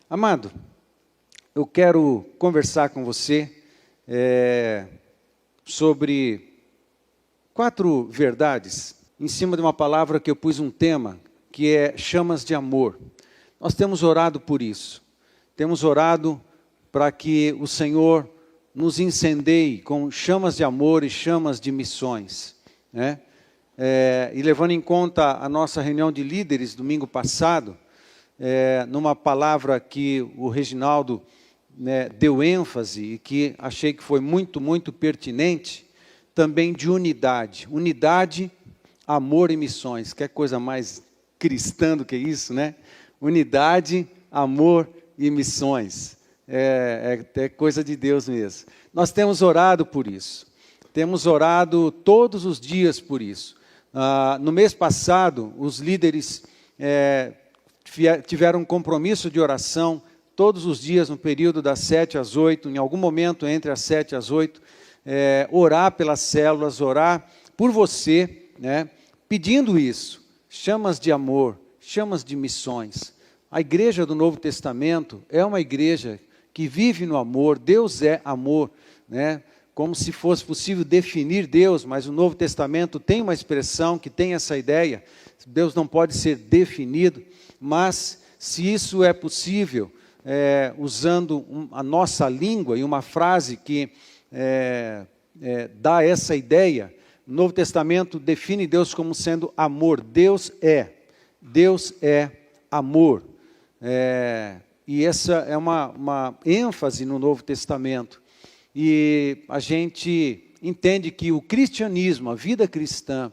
Amado, eu quero conversar com você sobre 4 verdades, em cima de uma palavra que eu pus um tema, que é chamas de amor. Nós temos orado por isso, temos orado para que o Senhor nos incendeie com chamas de amor e chamas de missões, né? E levando em conta a nossa reunião de líderes domingo passado, numa palavra que o Reginaldo deu ênfase e que achei que foi muito, muito pertinente, também de unidade. Unidade, amor e missões. Que coisa mais cristã do que isso, né? Unidade, amor e missões. É coisa de Deus mesmo. Nós temos orado por isso. Temos orado todos os dias por isso. No mês passado, os líderes tiveram um compromisso de oração todos os dias, no período das 7 às 8, em algum momento entre as 7 às 8, orar pelas células, orar por você, né, pedindo isso, chamas de amor, chamas de missões. A igreja do Novo Testamento é uma igreja que vive no amor, Deus é amor, né? Como se fosse possível definir Deus, mas o Novo Testamento tem uma expressão que tem essa ideia, Deus não pode ser definido, mas se isso é possível, usando a nossa língua e uma frase que dá essa ideia, o Novo Testamento define Deus como sendo amor. Deus é amor. E essa é uma ênfase no Novo Testamento. E a gente entende que o cristianismo, a vida cristã,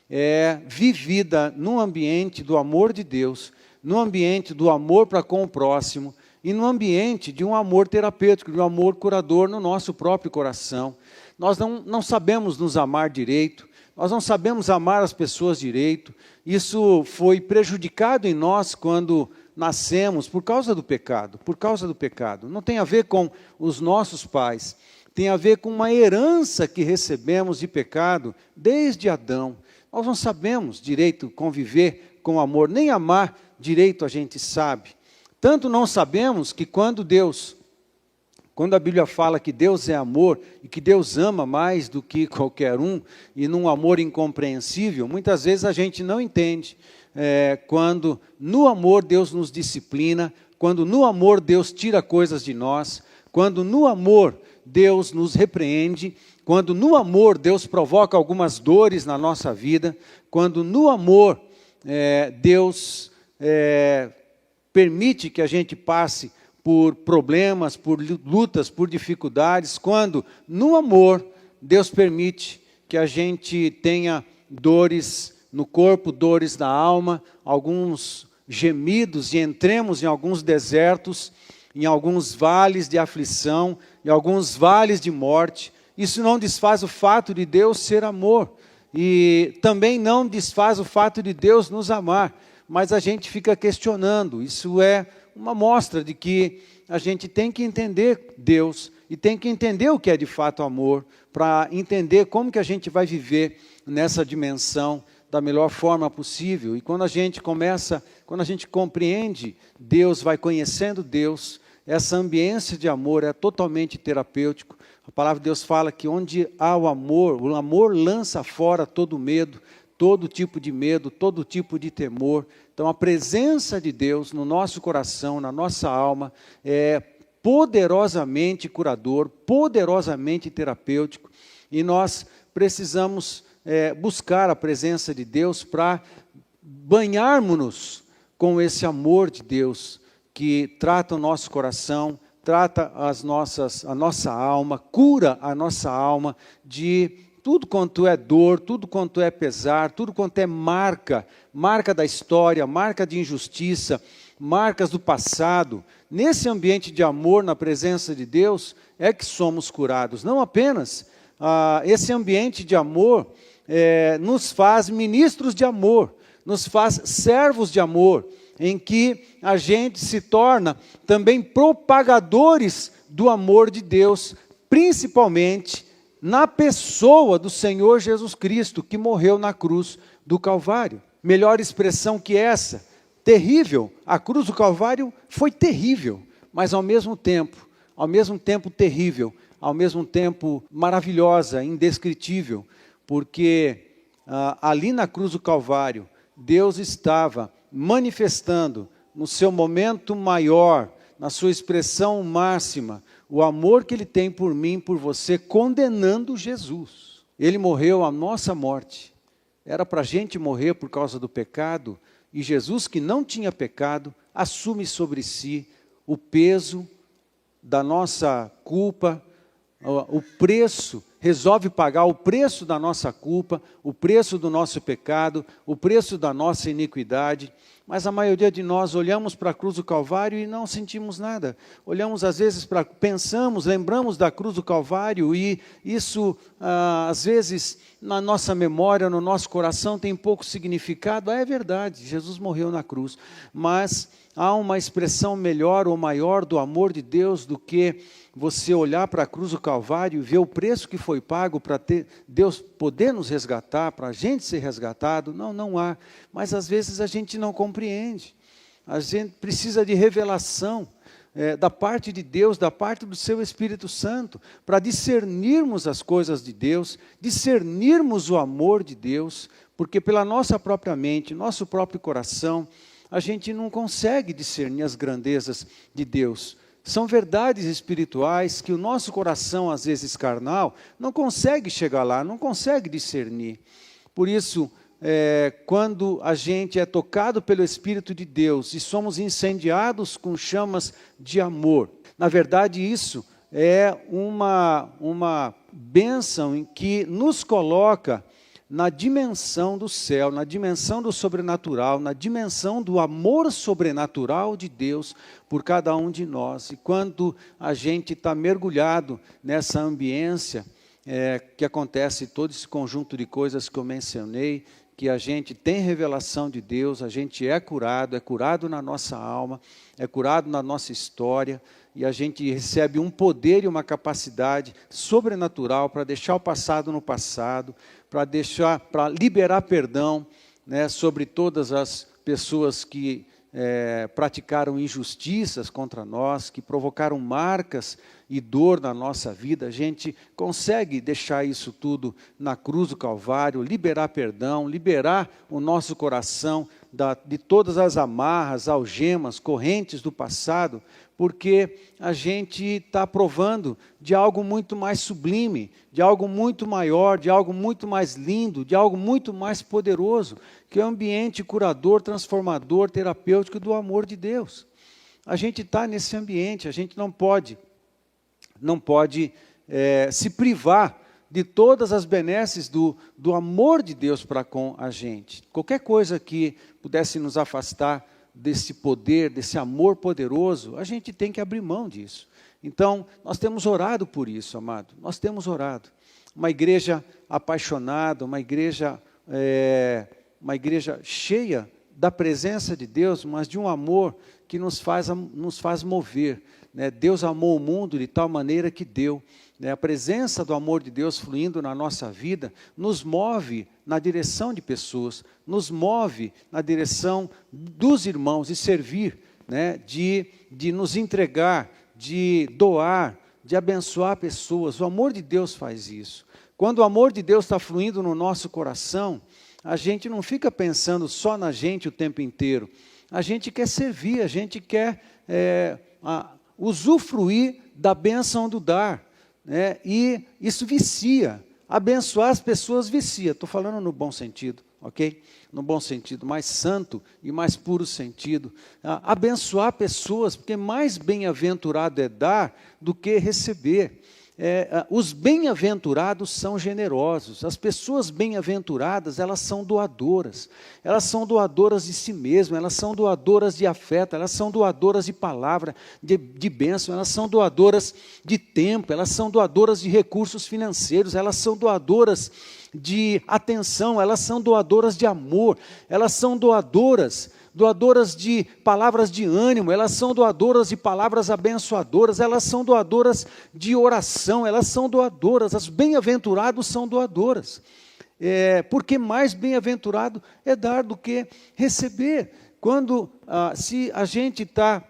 é vivida num ambiente do amor de Deus, no ambiente do amor para com o próximo e no ambiente de um amor terapêutico, de um amor curador no nosso próprio coração. Nós não sabemos nos amar direito, nós não sabemos amar as pessoas direito. Isso foi prejudicado em nós quando nascemos por causa do pecado, Não tem a ver com os nossos pais, tem a ver com uma herança que recebemos de pecado desde Adão. Nós não sabemos direito conviver com amor, nem amar direito a gente sabe. Tanto não sabemos que quando a Bíblia fala que Deus é amor e que Deus ama mais do que qualquer um, e num amor incompreensível, muitas vezes a gente não entende quando no amor Deus nos disciplina, quando no amor Deus tira coisas de nós, quando no amor Deus nos repreende, quando no amor Deus provoca algumas dores na nossa vida, quando no amor Deus permite que a gente passe por problemas, por lutas, por dificuldades, quando no amor Deus permite que a gente tenha dores no corpo, dores na alma, alguns gemidos e entremos em alguns desertos, em alguns vales de aflição, em alguns vales de morte. Isso não desfaz o fato de Deus ser amor e também não desfaz o fato de Deus nos amar, mas a gente fica questionando. Isso é uma mostra de que a gente tem que entender Deus e tem que entender o que é de fato amor, para entender como que a gente vai viver nessa dimensão da melhor forma possível. E quando a gente compreende Deus, vai conhecendo Deus, essa ambiência de amor é totalmente terapêutico. A palavra de Deus fala que onde há o amor lança fora todo medo, todo tipo de medo, todo tipo de temor. Então a presença de Deus no nosso coração, na nossa alma, é poderosamente curador, poderosamente terapêutico. E nós precisamos buscar a presença de Deus para banharmos-nos com esse amor de Deus, que trata o nosso coração, trata a nossa alma, cura a nossa alma de tudo quanto é dor, tudo quanto é pesar, tudo quanto é marca da história, marca de injustiça, marcas do passado. Nesse ambiente de amor, na presença de Deus, é que somos curados. Não apenas esse ambiente de amor nos faz ministros de amor, nos faz servos de amor, em que a gente se torna também propagadores do amor de Deus, principalmente na pessoa do Senhor Jesus Cristo, que morreu na cruz do Calvário. Melhor expressão que essa, terrível. A cruz do Calvário foi terrível, mas ao mesmo tempo terrível, ao mesmo tempo maravilhosa, indescritível, porque ali na cruz do Calvário, Deus estava manifestando no seu momento maior, na sua expressão máxima, o amor que Ele tem por mim, por você, condenando Jesus. Ele morreu a nossa morte. Era para a gente morrer por causa do pecado, e Jesus, que não tinha pecado, assume sobre si o peso da nossa culpa, o preço, resolve pagar o preço da nossa culpa, o preço do nosso pecado, o preço da nossa iniquidade. Mas a maioria de nós olhamos para a cruz do Calvário e não sentimos nada. Olhamos às vezes pensamos, lembramos da cruz do Calvário e isso às vezes na nossa memória, no nosso coração tem pouco significado. É verdade, Jesus morreu na cruz, mas há uma expressão melhor ou maior do amor de Deus do que você olhar para a cruz do Calvário e ver o preço que foi pago para Deus poder nos resgatar, para a gente ser resgatado. Não há. Mas às vezes a gente não compreende. A gente precisa de revelação da parte de Deus, da parte do seu Espírito Santo, para discernirmos as coisas de Deus, discernirmos o amor de Deus, porque pela nossa própria mente, nosso próprio coração, a gente não consegue discernir as grandezas de Deus. São verdades espirituais que o nosso coração, às vezes carnal, não consegue chegar lá, não consegue discernir. Por isso, quando a gente é tocado pelo Espírito de Deus e somos incendiados com chamas de amor, na verdade isso é uma bênção em que nos coloca na dimensão do céu, na dimensão do sobrenatural, na dimensão do amor sobrenatural de Deus por cada um de nós. E quando a gente está mergulhado nessa ambiência, que acontece todo esse conjunto de coisas que eu mencionei, que a gente tem revelação de Deus, a gente é curado na nossa alma, é curado na nossa história, e a gente recebe um poder e uma capacidade sobrenatural para deixar o passado no passado, para liberar perdão, né, sobre todas as pessoas que praticaram injustiças contra nós, que provocaram marcas e dor na nossa vida. A gente consegue deixar isso tudo na cruz do Calvário, liberar perdão, liberar o nosso coração de todas as amarras, algemas, correntes do passado, porque a gente está provando de algo muito mais sublime, de algo muito maior, de algo muito mais lindo, de algo muito mais poderoso, que é o ambiente curador, transformador, terapêutico do amor de Deus. A gente está nesse ambiente, a gente não pode se privar de todas as benesses do amor de Deus para com a gente. Qualquer coisa que pudesse nos afastar desse poder, desse amor poderoso, a gente tem que abrir mão disso. Então, nós temos orado por isso, amado. Nós temos orado. Uma igreja apaixonada, uma igreja cheia da presença de Deus, mas de um amor que nos faz mover. Né? Deus amou o mundo de tal maneira que deu. Né? A presença do amor de Deus fluindo na nossa vida nos move na direção de pessoas, nos move na direção dos irmãos, de servir, né? de nos entregar, de doar, de abençoar pessoas. O amor de Deus faz isso. Quando o amor de Deus está fluindo no nosso coração, a gente não fica pensando só na gente o tempo inteiro. A gente quer servir, a gente quer usufruir da bênção do dar. Né? E isso vicia. Abençoar as pessoas vicia. Estou falando no bom sentido, ok? No bom sentido, mais santo e mais puro sentido. Abençoar pessoas, porque mais bem-aventurado é dar do que receber. Os bem-aventurados são generosos. As pessoas bem-aventuradas, elas são doadoras de si mesmas, elas são doadoras de afeto, elas são doadoras de palavra, de bênção, elas são doadoras de tempo, elas são doadoras de recursos financeiros, elas são doadoras de atenção, elas são doadoras de amor, elas são doadoras de palavras de ânimo, elas são doadoras de palavras abençoadoras, elas são doadoras de oração, elas são doadoras, as bem-aventurados são doadoras, porque mais bem-aventurado é dar do que receber. Se a gente está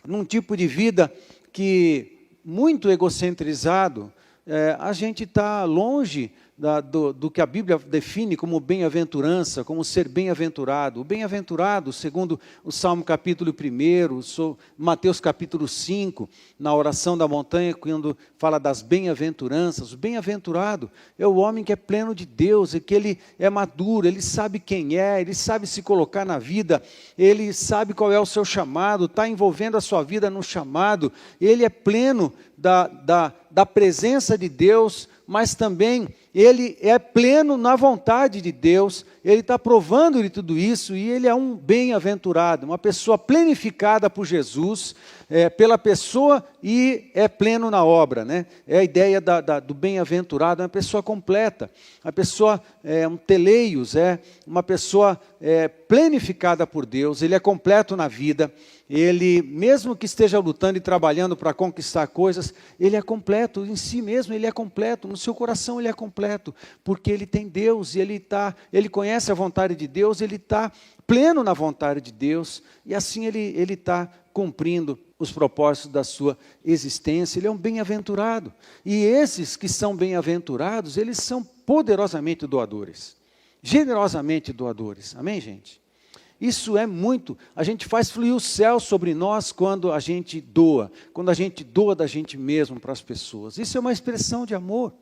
num tipo de vida que muito egocentrizado, a gente está longe do que a Bíblia define como bem-aventurança, como ser bem-aventurado. O bem-aventurado, segundo o Salmo capítulo 1, Mateus capítulo 5, na oração da montanha, quando fala das bem-aventuranças, o bem-aventurado é o homem que é pleno de Deus, que ele é maduro, ele sabe quem é, ele sabe se colocar na vida, ele sabe qual é o seu chamado, está envolvendo a sua vida no chamado, ele é pleno da presença de Deus, mas também ele é pleno na vontade de Deus, ele está provando de tudo isso, e ele é um bem-aventurado, uma pessoa plenificada por Jesus, pela pessoa, e é pleno na obra, né? É a ideia do bem-aventurado, é uma pessoa completa, uma pessoa, um teleios, uma pessoa plenificada por Deus, ele é completo na vida, ele, mesmo que esteja lutando e trabalhando para conquistar coisas, ele é completo em si mesmo, ele é completo, no seu coração ele é completo, porque ele tem Deus, e ele conhece a vontade de Deus, ele está pleno na vontade de Deus, e assim ele está cumprindo os propósitos da sua existência, ele é um bem-aventurado, e esses que são bem-aventurados, eles são poderosamente doadores, generosamente doadores, amém, gente? Isso é muito, a gente faz fluir o céu sobre nós quando a gente doa da gente mesmo para as pessoas. Isso é uma expressão de amor,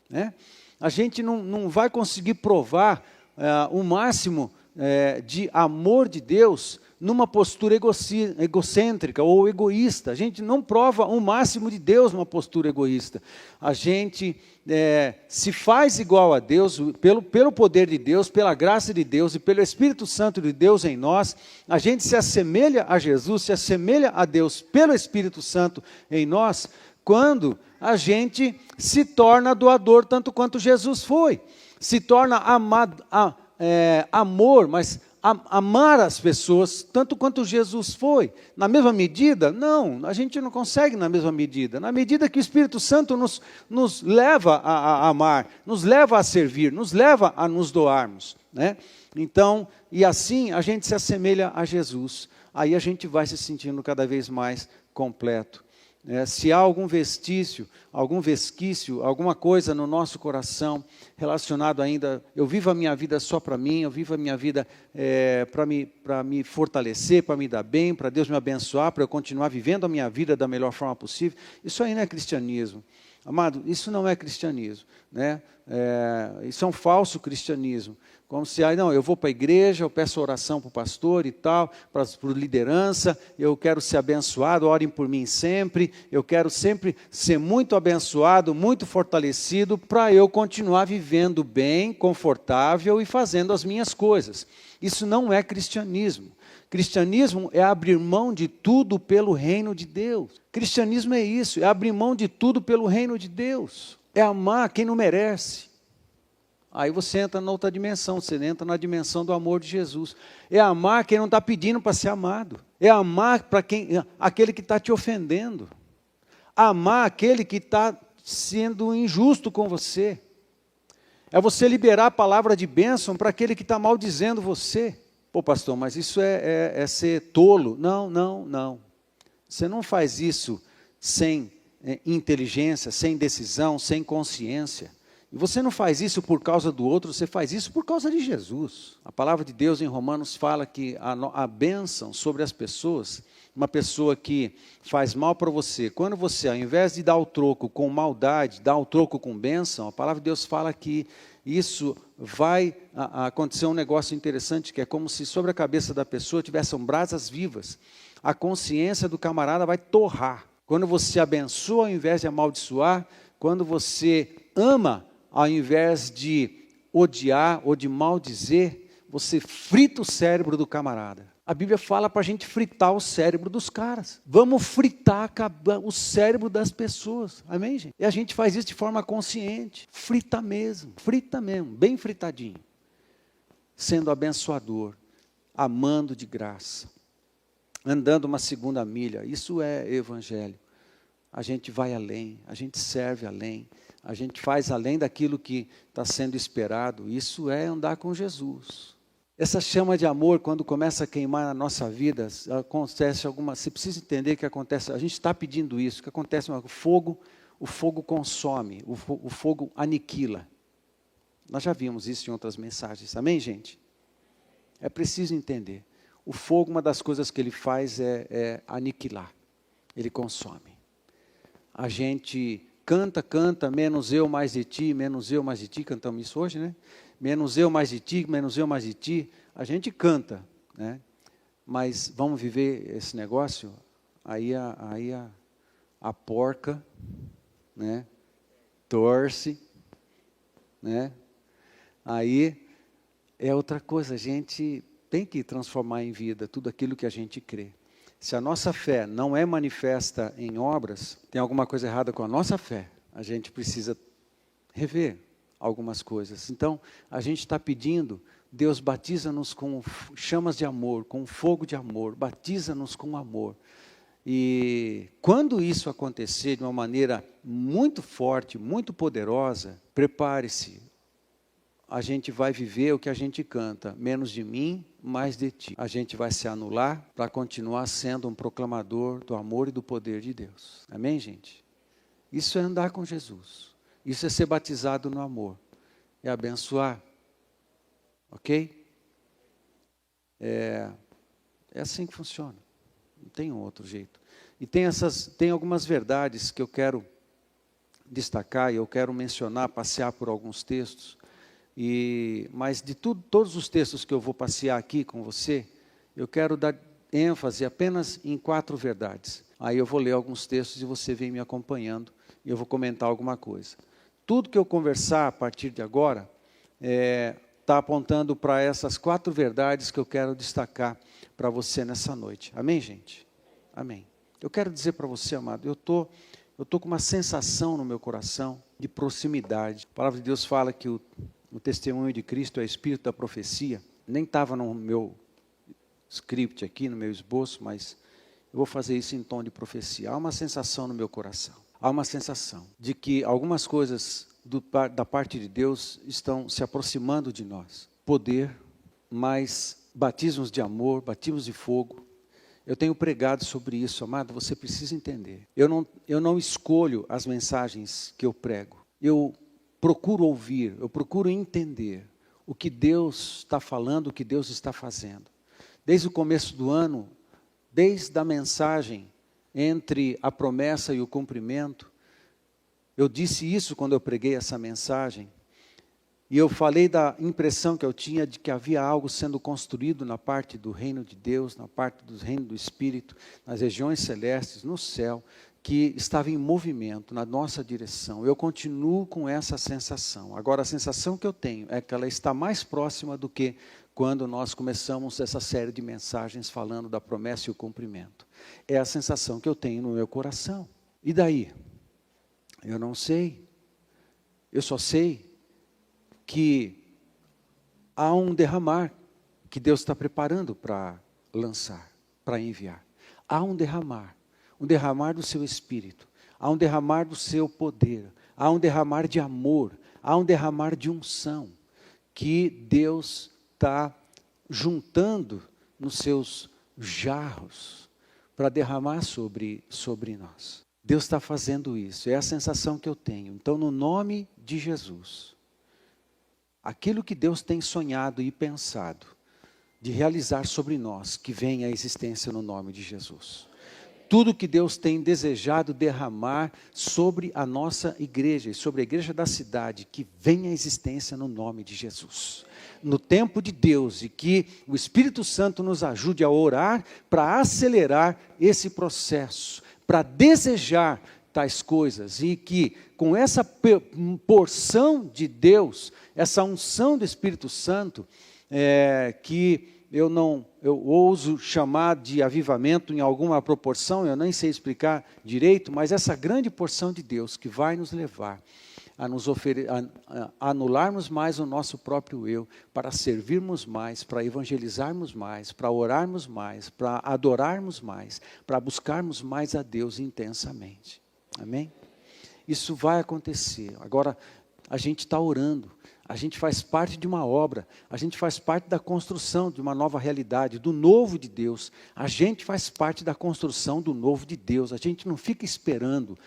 né? A gente não vai conseguir provar o máximo de amor de Deus numa postura egocêntrica ou egoísta. A gente não prova o máximo de Deus numa postura egoísta. A gente se faz igual a Deus, pelo poder de Deus, pela graça de Deus e pelo Espírito Santo de Deus em nós, a gente se assemelha a Jesus, se assemelha a Deus pelo Espírito Santo em nós, quando a gente se torna doador tanto quanto Jesus foi, se torna amor, mas amar as pessoas tanto quanto Jesus foi. Na mesma medida? Não, a gente não consegue na mesma medida. Na medida que o Espírito Santo nos leva a amar, nos leva a servir, nos leva a nos doarmos, né? Então, e assim a gente se assemelha a Jesus. Aí a gente vai se sentindo cada vez mais completo. Se há algum vesquício, alguma coisa no nosso coração relacionado ainda, eu vivo a minha vida só para mim, eu vivo a minha vida para me fortalecer, para me dar bem, para Deus me abençoar, para eu continuar vivendo a minha vida da melhor forma possível, isso aí não é cristianismo. Amado, isso não é cristianismo, né? Isso é um falso cristianismo. Como se, não, eu vou para a igreja, eu peço oração para o pastor e tal, para liderança, eu quero ser abençoado, orem por mim sempre, eu quero sempre ser muito abençoado, muito fortalecido, para eu continuar vivendo bem, confortável e fazendo as minhas coisas. Isso não é cristianismo. Cristianismo é abrir mão de tudo pelo reino de Deus. Cristianismo é isso, é abrir mão de tudo pelo reino de Deus. É amar quem não merece. Aí você entra na outra dimensão, você entra na dimensão do amor de Jesus. É amar quem não está pedindo para ser amado. É amar aquele que está te ofendendo. Amar aquele que está sendo injusto com você. É você liberar a palavra de bênção para aquele que está maldizendo você. Pô, pastor, mas isso é ser tolo. Não. Você não faz isso sem inteligência, sem decisão, sem consciência. E você não faz isso por causa do outro, você faz isso por causa de Jesus. A palavra de Deus em Romanos fala que a bênção sobre as pessoas, uma pessoa que faz mal para você, quando você, ao invés de dar o troco com maldade, dá o troco com bênção, a palavra de Deus fala que isso vai acontecer um negócio interessante, que é como se sobre a cabeça da pessoa tivessem brasas vivas. A consciência do camarada vai torrar. Quando você abençoa ao invés de amaldiçoar, quando você ama ao invés de odiar ou de maldizer, você frita o cérebro do camarada. A Bíblia fala para a gente fritar o cérebro dos caras. Vamos fritar o cérebro das pessoas. Amém, gente? E a gente faz isso de forma consciente. Frita mesmo, bem fritadinho. Sendo abençoador, amando de graça, andando uma segunda milha. Isso é evangelho. A gente vai além, a gente serve além, a gente faz além daquilo que está sendo esperado. Isso é andar com Jesus. Essa chama de amor, quando começa a queimar na nossa vida, acontece alguma... Você precisa entender que acontece... A gente está pedindo isso, que acontece o fogo consome, o fogo aniquila. Nós já vimos isso em outras mensagens, amém, gente? É preciso entender. O fogo, uma das coisas que ele faz é aniquilar. Ele consome. A gente canta, menos eu, mais de ti, menos eu, mais de ti, cantamos isso hoje, né? Menos eu, mais de ti, menos eu, mais de ti. A gente canta, né? Mas vamos viver esse negócio? Aí a porca, né? Torce, né? Aí é outra coisa, a gente tem que transformar em vida tudo aquilo que a gente crê. Se a nossa fé não é manifesta em obras, tem alguma coisa errada com a nossa fé. A gente precisa rever algumas coisas. Então, a gente está pedindo, Deus batiza-nos com chamas de amor, com fogo de amor, batiza-nos com amor. E quando isso acontecer de uma maneira muito forte, muito poderosa, prepare-se. A gente vai viver o que a gente canta, menos de mim, mais de ti. A gente vai se anular para continuar sendo um proclamador do amor e do poder de Deus. Amém, gente? Isso é andar com Jesus. Isso é ser batizado no amor. É abençoar. Ok? É assim que funciona. Não tem outro jeito. E tem algumas verdades que eu quero destacar e eu quero mencionar, passear por alguns textos. Mas de todos os textos que eu vou passear aqui com você, eu quero dar ênfase apenas em 4 verdades. Aí eu vou ler alguns textos e você vem me acompanhando e eu vou comentar alguma coisa. Tudo que eu conversar a partir de agora está apontando para essas 4 verdades que eu quero destacar para você nessa noite. Amém, gente? Amém. Eu quero dizer para você, amado, eu tô com uma sensação no meu coração de proximidade. A palavra de Deus fala que o testemunho de Cristo é espírito da profecia. Nem estava no meu script aqui, no meu esboço, mas eu vou fazer isso em tom de profecia. Há uma sensação no meu coração. Há uma sensação de que algumas coisas da parte de Deus estão se aproximando de nós. Poder, mais batismos de amor, batismos de fogo. Eu tenho pregado sobre isso, amado, você precisa entender. Eu não escolho as mensagens que eu prego. Eu procuro ouvir, eu procuro entender o que Deus está falando, o que Deus está fazendo. Desde o começo do ano, desde a mensagem entre a promessa e o cumprimento, eu disse isso quando eu preguei essa mensagem, e eu falei da impressão que eu tinha de que havia algo sendo construído na parte do reino de Deus, na parte do reino do Espírito, nas regiões celestes, no céu, que estava em movimento na nossa direção. Eu continuo com essa sensação. Agora, a sensação que eu tenho é que ela está mais próxima do que quando nós começamos essa série de mensagens falando da promessa e o cumprimento. É a sensação que eu tenho no meu coração. E daí? Eu não sei. Eu só sei que há um derramar que Deus está preparando para lançar, para enviar. Há um derramar do seu Espírito, há um derramar do seu poder, há um derramar de amor, há um derramar de unção, que Deus está juntando nos seus jarros, para derramar sobre nós. Deus está fazendo isso, é a sensação que eu tenho. Então, no nome de Jesus, aquilo que Deus tem sonhado e pensado, de realizar sobre nós, que venha à existência no nome de Jesus. Tudo que Deus tem desejado derramar sobre a nossa igreja e sobre a igreja da cidade, que venha à existência no nome de Jesus. No tempo de Deus, e que o Espírito Santo nos ajude a orar para acelerar esse processo, para desejar tais coisas, e que com essa porção de Deus, essa unção do Espírito Santo, que eu ouso chamar de avivamento em alguma proporção, eu nem sei explicar direito, mas essa grande porção de Deus que vai nos levar a anularmos mais o nosso próprio eu, para servirmos mais, para evangelizarmos mais, para orarmos mais, para adorarmos mais, para buscarmos mais a Deus intensamente. Amém? Isso vai acontecer. Agora, a gente está orando, A gente faz parte de uma obra, a gente faz parte da construção de uma nova realidade, do novo de Deus. A gente faz parte da construção do novo de Deus, a gente não fica esperando,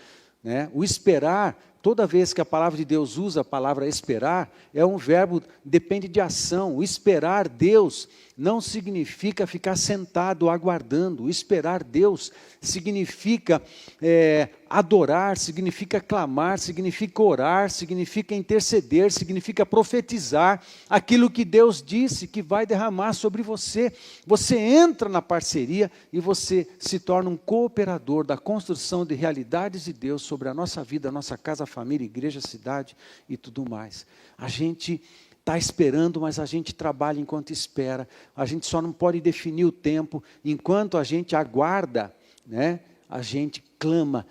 né? O esperar, toda vez que a palavra de Deus usa a palavra esperar, é um verbo, depende de ação. O esperar Deus não significa ficar sentado aguardando. O esperar Deus significa adorar, significa clamar, significa orar, significa interceder, significa profetizar aquilo que Deus disse que vai derramar sobre você. Você entra na parceria e você se torna um cooperador da construção de realidades de Deus sobre a nossa vida, a nossa casa, a família, igreja, cidade e tudo mais. A gente está esperando, mas a gente trabalha enquanto espera. A gente só não pode definir o tempo. Enquanto a gente aguarda, né, a gente clama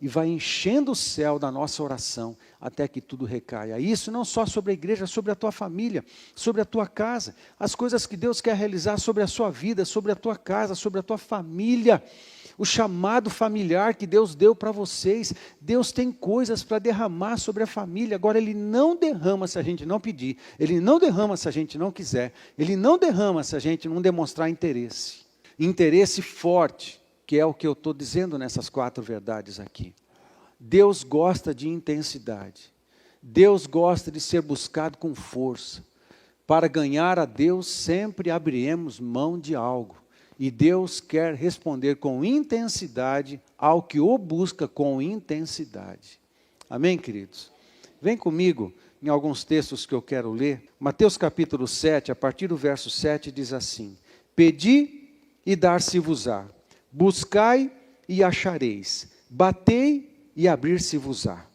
e vai enchendo o céu da nossa oração até que tudo recaia. Isso não só sobre a igreja, sobre a tua família, sobre a tua casa. As coisas que Deus quer realizar sobre a sua vida, sobre a tua casa, sobre a tua família. O chamado familiar que Deus deu para vocês. Deus tem coisas para derramar sobre a família. Agora, Ele não derrama se a gente não pedir. Ele não derrama se a gente não quiser. Ele não derrama se a gente não demonstrar interesse. Interesse forte, que é o que eu estou dizendo nessas 4 verdades aqui. Deus gosta de intensidade. Deus gosta de ser buscado com força. Para ganhar a Deus, sempre abriremos mão de algo. E Deus quer responder com intensidade ao que o busca com intensidade. Amém, queridos? Vem comigo em alguns textos que eu quero ler. Mateus capítulo 7, a partir do verso 7, diz assim: Pedi e dar-se-vos-á, buscai e achareis, batei e abrir-se-vos-á.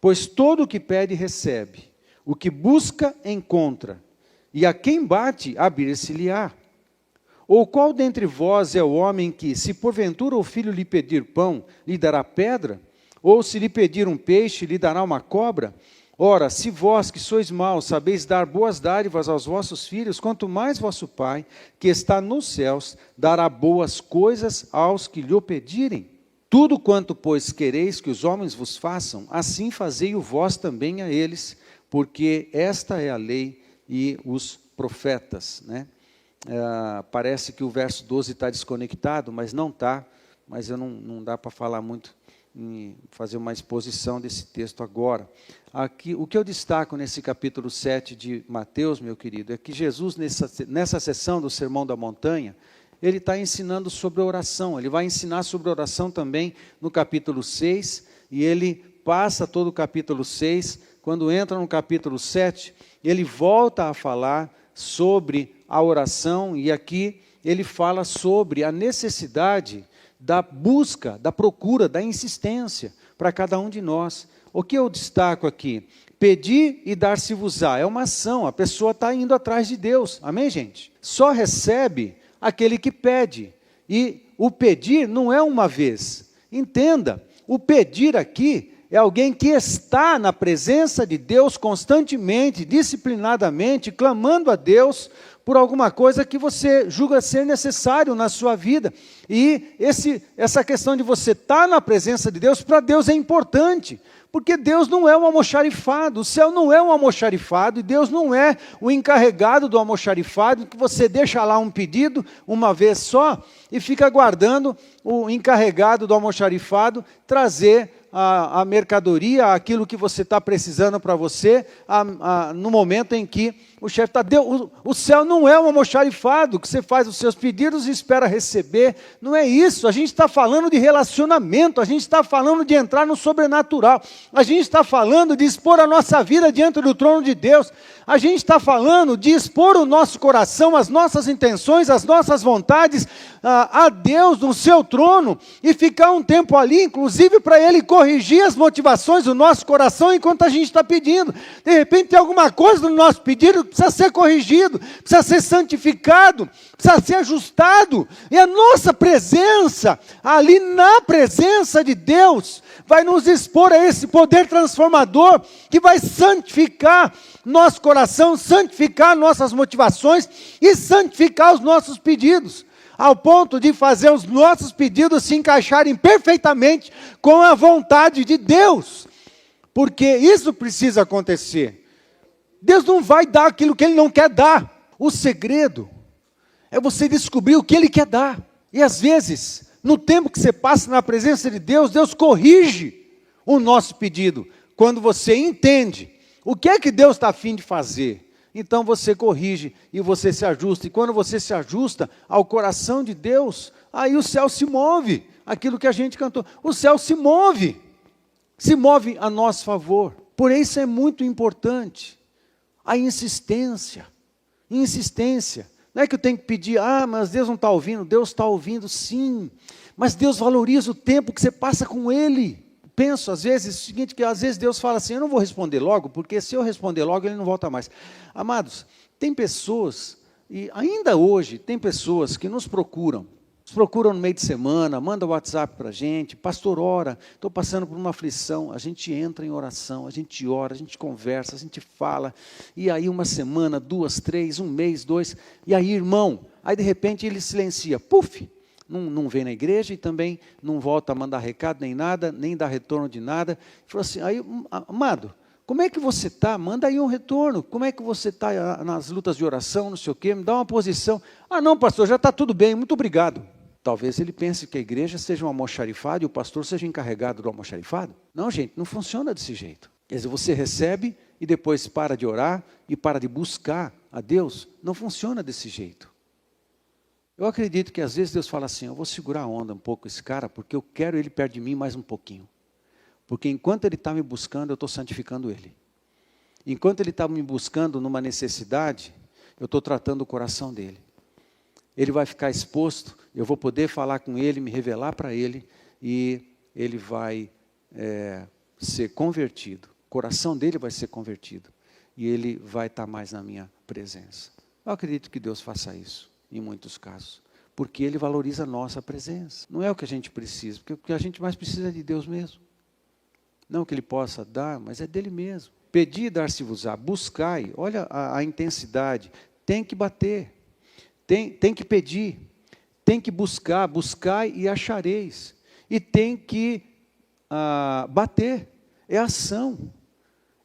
Pois todo o que pede recebe, o que busca encontra, e a quem bate abrir-se-lhe-á. Ou qual dentre vós é o homem que, se porventura o filho lhe pedir pão, lhe dará pedra? Ou se lhe pedir um peixe, lhe dará uma cobra? Ora, se vós que sois maus sabeis dar boas dádivas aos vossos filhos, quanto mais vosso Pai, que está nos céus, dará boas coisas aos que lhe o pedirem. Tudo quanto, pois, quereis que os homens vos façam, assim fazei-o vós também a eles, porque esta é a lei e os profetas, né? Parece que o verso 12 está desconectado, mas não está, mas não dá para falar muito, fazer uma exposição desse texto agora. Aqui, o que eu destaco nesse capítulo 7 de Mateus, meu querido, é que Jesus, nessa sessão do Sermão da Montanha, ele está ensinando sobre a oração. Ele vai ensinar sobre a oração também no capítulo 6, e ele passa todo o capítulo 6, quando entra no capítulo 7, ele volta a falar sobre a oração, e aqui ele fala sobre a necessidade da busca, da procura, da insistência para cada um de nós. O que eu destaco aqui? Pedir e dar-se-vos-á. É uma ação, a pessoa está indo atrás de Deus. Amém, gente? Só recebe aquele que pede. E o pedir não é uma vez. Entenda, o pedir aqui é alguém que está na presença de Deus constantemente, disciplinadamente, clamando a Deus por alguma coisa que você julga ser necessário na sua vida. E essa questão de você estar na presença de Deus, para Deus é importante, porque Deus não é um almoxarifado, o céu não é um almoxarifado, e Deus não é o encarregado do almoxarifado, que você deixa lá um pedido uma vez só, e fica aguardando o encarregado do almoxarifado trazer a mercadoria, aquilo que você está precisando para você, no momento em que o chefe está... O céu não é um almoxarifado, que você faz os seus pedidos e espera receber. Não é isso. A gente está falando de relacionamento, a gente está falando de entrar no sobrenatural, a gente está falando de expor a nossa vida diante do trono de Deus, a gente está falando de expor o nosso coração, as nossas intenções, as nossas vontades a Deus no seu trono, e ficar um tempo ali, inclusive para Ele corrigir as motivações do nosso coração enquanto a gente está pedindo. De repente tem alguma coisa no nosso pedido que precisa ser corrigido, precisa ser santificado, precisa ser ajustado, e a nossa presença, ali na presença de Deus, vai nos expor a esse poder transformador, que vai santificar nosso coração, santificar nossas motivações, e santificar os nossos pedidos, ao ponto de fazer os nossos pedidos se encaixarem perfeitamente com a vontade de Deus, porque isso precisa acontecer. Deus não vai dar aquilo que Ele não quer dar. O segredo é você descobrir o que Ele quer dar. E às vezes, no tempo que você passa na presença de Deus, Deus corrige o nosso pedido. Quando você entende o que é que Deus está a fim de fazer, então você corrige e você se ajusta. E quando você se ajusta ao coração de Deus, aí o céu se move. Aquilo que a gente cantou, o céu se move a nosso favor. Por isso é muito importante a insistência. Não é que eu tenho que pedir, mas Deus não está ouvindo. Deus está ouvindo, sim. Mas Deus valoriza o tempo que você passa com Ele. Penso, às vezes, o seguinte, que às vezes Deus fala assim, eu não vou responder logo, porque se eu responder logo, Ele não volta mais. Amados, tem pessoas, e ainda hoje, tem pessoas que nos procuram no meio de semana, manda WhatsApp para a gente, pastor, ora, estou passando por uma aflição, a gente entra em oração, a gente ora, a gente conversa, a gente fala, e aí uma semana, 2, 3, um mês, 2, e aí irmão, aí de repente ele silencia, puf, não vem na igreja e também não volta a mandar recado nem nada, nem dá retorno de nada, falou assim, aí, amado, como é que você está? Manda aí um retorno, como é que você está nas lutas de oração, não sei o quê, me dá uma posição, não pastor, já está tudo bem, muito obrigado. Talvez ele pense que a igreja seja um almoxarifado e o pastor seja encarregado do almoxarifado. Não, gente, não funciona desse jeito. Quer dizer, você recebe e depois para de orar e para de buscar a Deus. Não funciona desse jeito. Eu acredito que às vezes Deus fala assim, eu vou segurar a onda um pouco esse cara, porque eu quero ele perto de mim mais um pouquinho. Porque enquanto ele está me buscando, eu estou santificando ele. Enquanto ele está me buscando numa necessidade, eu estou tratando o coração dele. Ele vai ficar exposto, eu vou poder falar com ele, me revelar para ele, e ele vai ser convertido. O coração dele vai ser convertido. E ele vai estar mais na minha presença. Eu acredito que Deus faça isso, em muitos casos. Porque Ele valoriza a nossa presença. Não é o que a gente precisa, porque o que a gente mais precisa é de Deus mesmo. Não que Ele possa dar, mas é dele mesmo. Pedi e dar-se-vos-á, buscai. Olha a intensidade. Tem que bater. Tem que pedir, tem que buscar, buscai e achareis. E tem que bater, é ação.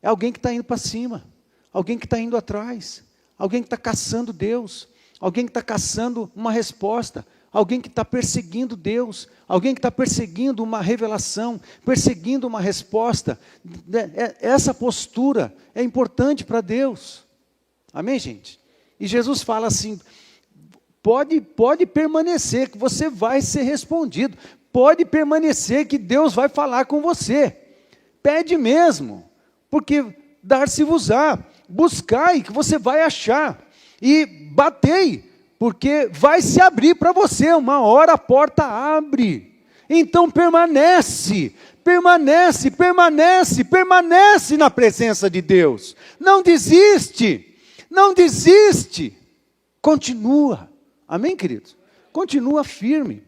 É alguém que está indo para cima, alguém que está indo atrás, alguém que está caçando Deus, alguém que está caçando uma resposta, alguém que está perseguindo Deus, alguém que está perseguindo uma revelação, perseguindo uma resposta. Essa postura é importante para Deus. Amém, gente? E Jesus fala assim, pode permanecer, que você vai ser respondido. Pode permanecer, que Deus vai falar com você. Pede mesmo, porque dar-se-vos-á. Buscai, que você vai achar. E batei, porque vai se abrir para você. Uma hora a porta abre. Então permanece na presença de Deus. Não desiste. Continua. Amém, queridos? Continua firme.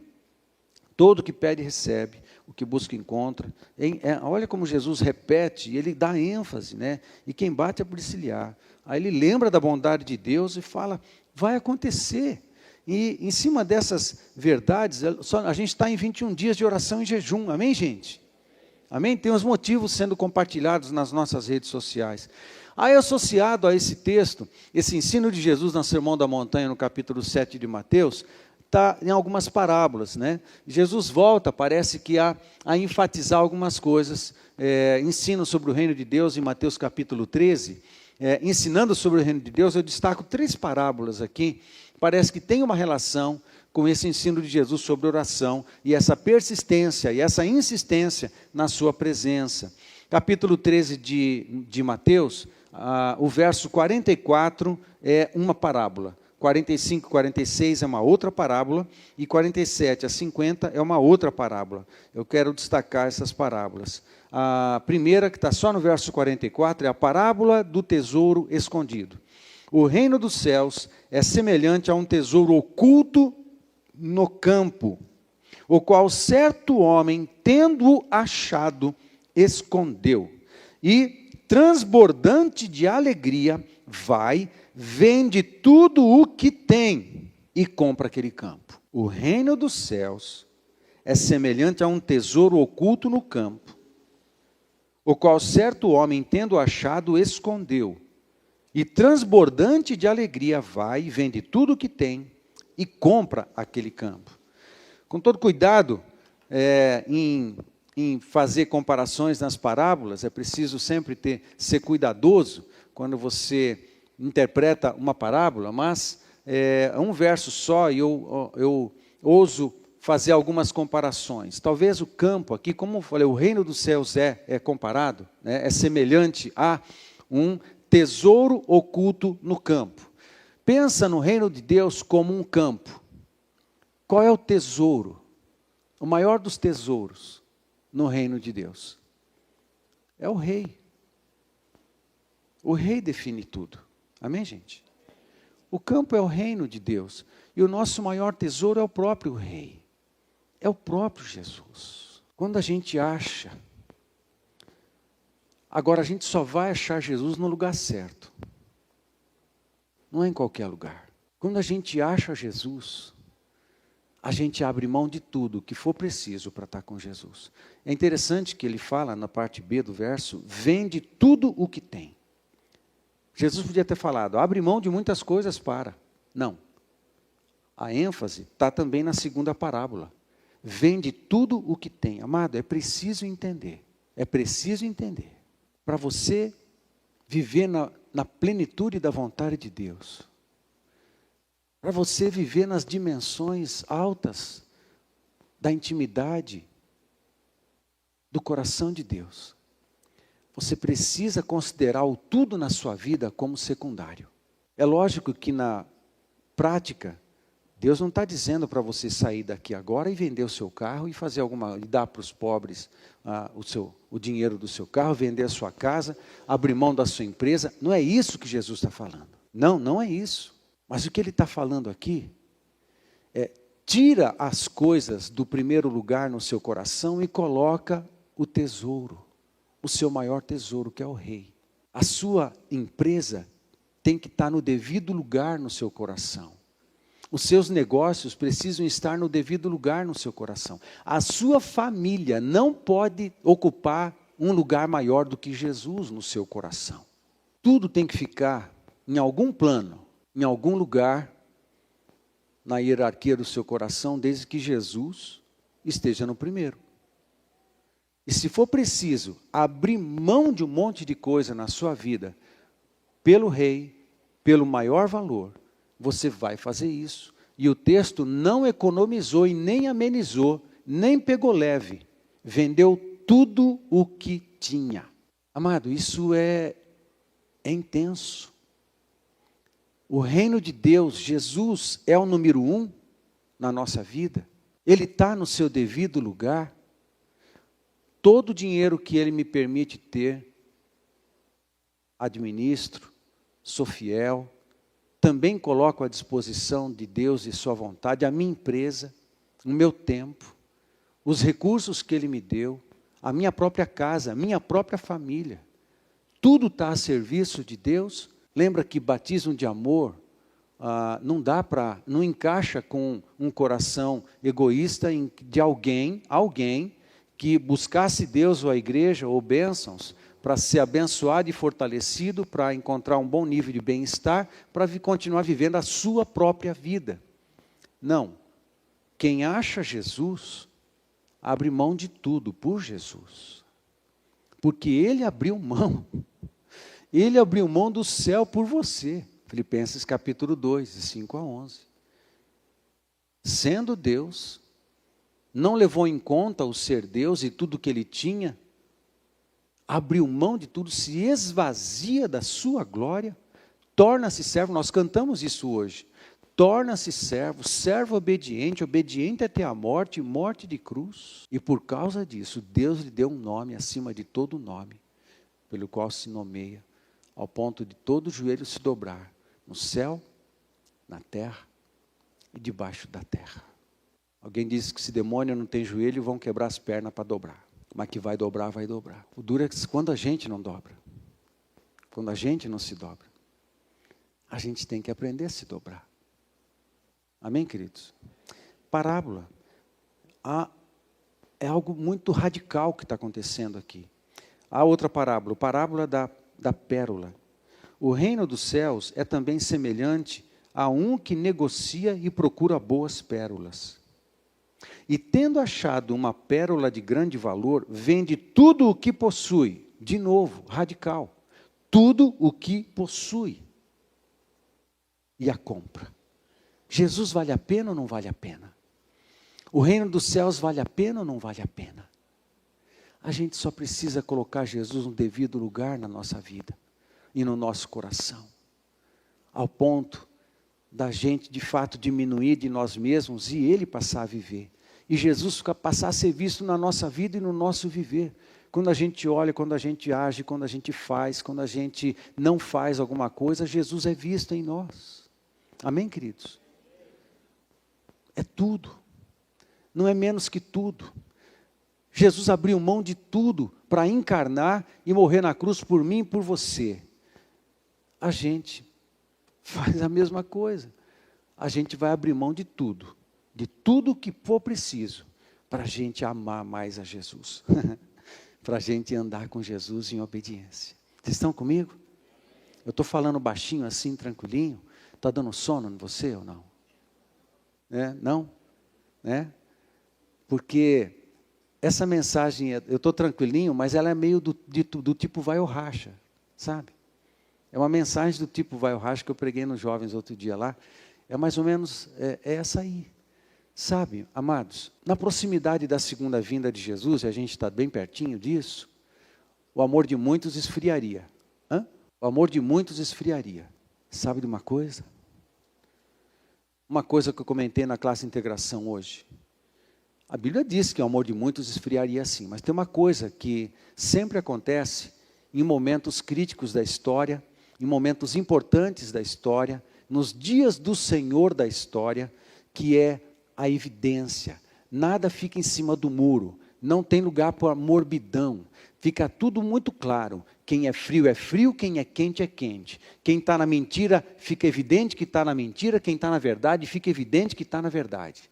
Todo que pede, recebe. O que busca, encontra. Olha como Jesus repete, ele dá ênfase, né? E quem bate é policiar. Aí ele lembra da bondade de Deus e fala, vai acontecer. E em cima dessas verdades, a gente está em 21 dias de oração e jejum. Amém, gente? Amém? Tem os motivos sendo compartilhados nas nossas redes sociais. Aí, associado a esse texto, esse ensino de Jesus no Sermão da Montanha, no capítulo 7 de Mateus, está em algumas parábolas, né? Jesus volta, parece que a enfatizar algumas coisas, ensino sobre o reino de Deus em Mateus capítulo 13, ensinando sobre o reino de Deus, eu destaco 3 parábolas aqui, parece que tem uma relação com esse ensino de Jesus sobre oração, e essa persistência, e essa insistência na sua presença. Capítulo 13 de Mateus, o verso 44 é uma parábola, 45 e 46 é uma outra parábola, e 47 a 50 é uma outra parábola. Eu quero destacar essas parábolas. A primeira, que está só no verso 44, é a parábola do tesouro escondido. O reino dos céus é semelhante a um tesouro oculto no campo, o qual certo homem, tendo-o achado, escondeu. E, transbordante de alegria, vai, vende tudo o que tem e compra aquele campo. O reino dos céus é semelhante a um tesouro oculto no campo, o qual certo homem, tendo achado, escondeu. e transbordante de alegria vai e vende tudo o que tem e compra aquele campo. Com todo cuidado em fazer comparações nas parábolas, é preciso sempre ser cuidadoso quando você interpreta uma parábola, mas é um verso só e eu ouso fazer algumas comparações. Talvez o campo aqui, como eu falei, o reino dos céus é comparado, né, é semelhante a um tesouro oculto no campo. Pensa no reino de Deus como um campo. Qual é o tesouro? O maior dos tesouros no reino de Deus é o rei. O rei define tudo. Amém, gente? O campo é o reino de Deus. E o nosso maior tesouro é o próprio rei. É o próprio Jesus. Quando a gente acha... Agora, a gente só vai achar Jesus no lugar certo. Não é em qualquer lugar. Quando a gente acha Jesus, a gente abre mão de tudo que for preciso para estar com Jesus. É interessante que ele fala na parte B do verso, vende tudo o que tem. Jesus podia ter falado, abre mão de muitas coisas para. Não. A ênfase está também na segunda parábola. Vende tudo o que tem. Amado, é preciso entender. É preciso entender. Para você viver na plenitude da vontade de Deus. Para você viver nas dimensões altas da intimidade do coração de Deus. Você precisa considerar o tudo na sua vida como secundário. É lógico que na prática, Deus não está dizendo para você sair daqui agora e vender o seu carro e fazer e dar para os pobres o dinheiro do seu carro, vender a sua casa, abrir mão da sua empresa. Não é isso que Jesus está falando. Não, não é isso. Mas o que ele está falando aqui é, tira as coisas do primeiro lugar no seu coração e coloca o tesouro, o seu maior tesouro, que é o rei. A sua empresa tem que estar no devido lugar no seu coração. Os seus negócios precisam estar no devido lugar no seu coração. A sua família não pode ocupar um lugar maior do que Jesus no seu coração. Tudo tem que ficar em algum plano, em algum lugar, na hierarquia do seu coração, desde que Jesus esteja no primeiro. E se for preciso abrir mão de um monte de coisa na sua vida, pelo rei, pelo maior valor, você vai fazer isso. E o texto não economizou e nem amenizou, nem pegou leve. Vendeu tudo o que tinha. Amado, isso é intenso. O reino de Deus, Jesus é o número 1 na nossa vida. Ele está no seu devido lugar. Todo o dinheiro que Ele me permite ter, administro, sou fiel, também coloco à disposição de Deus e sua vontade, a minha empresa, o meu tempo, os recursos que Ele me deu, a minha própria casa, a minha própria família. Tudo está a serviço de Deus. Lembra que batismo de amor não encaixa com um coração egoísta de alguém que buscasse Deus ou a igreja ou bênçãos para ser abençoado e fortalecido, para encontrar um bom nível de bem-estar, para continuar vivendo a sua própria vida. Não. Quem acha Jesus, abre mão de tudo por Jesus. Porque Ele abriu mão. Ele abriu mão do céu por você. Filipenses capítulo 2, de 5 a 11. Sendo Deus, não levou em conta o ser Deus e tudo que Ele tinha, abriu mão de tudo, se esvazia da sua glória, torna-se servo. Nós cantamos isso hoje. Torna-se servo, servo obediente, obediente até a morte, morte de cruz. E por causa disso, Deus lhe deu um nome acima de todo nome, pelo qual se nomeia, ao ponto de todo joelho se dobrar, no céu, na terra e debaixo da terra. Alguém diz que se demônio não tem joelho, vão quebrar as pernas para dobrar. Mas que vai dobrar, vai dobrar. O duro é que quando a gente não dobra, quando a gente não se dobra, a gente tem que aprender a se dobrar. Amém, queridos? Parábola. É algo muito radical que está acontecendo aqui. Há outra parábola, a parábola da pérola. O reino dos céus é também semelhante a um que negocia e procura boas pérolas. E tendo achado uma pérola de grande valor, vende tudo o que possui. De novo, radical. Tudo o que possui. E a compra. Jesus vale a pena ou não vale a pena? O reino dos céus vale a pena ou não vale a pena? A gente só precisa colocar Jesus no devido lugar na nossa vida e no nosso coração, ao ponto da gente de fato diminuir de nós mesmos e Ele passar a viver. E Jesus passar a ser visto na nossa vida e no nosso viver. Quando a gente olha, quando a gente age, quando a gente faz, quando a gente não faz alguma coisa, Jesus é visto em nós. Amém, queridos? É tudo. Não é menos que tudo. Jesus abriu mão de tudo para encarnar e morrer na cruz por mim e por você. A gente faz a mesma coisa. A gente vai abrir mão de tudo que for preciso, para a gente amar mais a Jesus. Para a gente andar com Jesus em obediência. Vocês estão comigo? Eu estou falando baixinho assim, tranquilinho. Está dando sono em você ou não? Não? Porque essa mensagem, eu estou tranquilinho, mas ela é meio do tipo vai ou racha, sabe? É uma mensagem do tipo vai ou racha que eu preguei nos jovens outro dia lá. É mais ou menos essa aí. Sabe, amados, na proximidade da segunda vinda de Jesus, e a gente está bem pertinho disso, o amor de muitos esfriaria. O amor de muitos esfriaria. Sabe de uma coisa? Uma coisa que eu comentei na classe de integração hoje. A Bíblia diz que o amor de muitos esfriaria sim, mas tem uma coisa que sempre acontece em momentos críticos da história, em momentos importantes da história, nos dias do Senhor da história, que é a evidência. Nada fica em cima do muro, não tem lugar para morbidão, fica tudo muito claro. Quem é frio, quem é quente é quente. Quem está na mentira, fica evidente que está na mentira, quem está na verdade, fica evidente que está na verdade.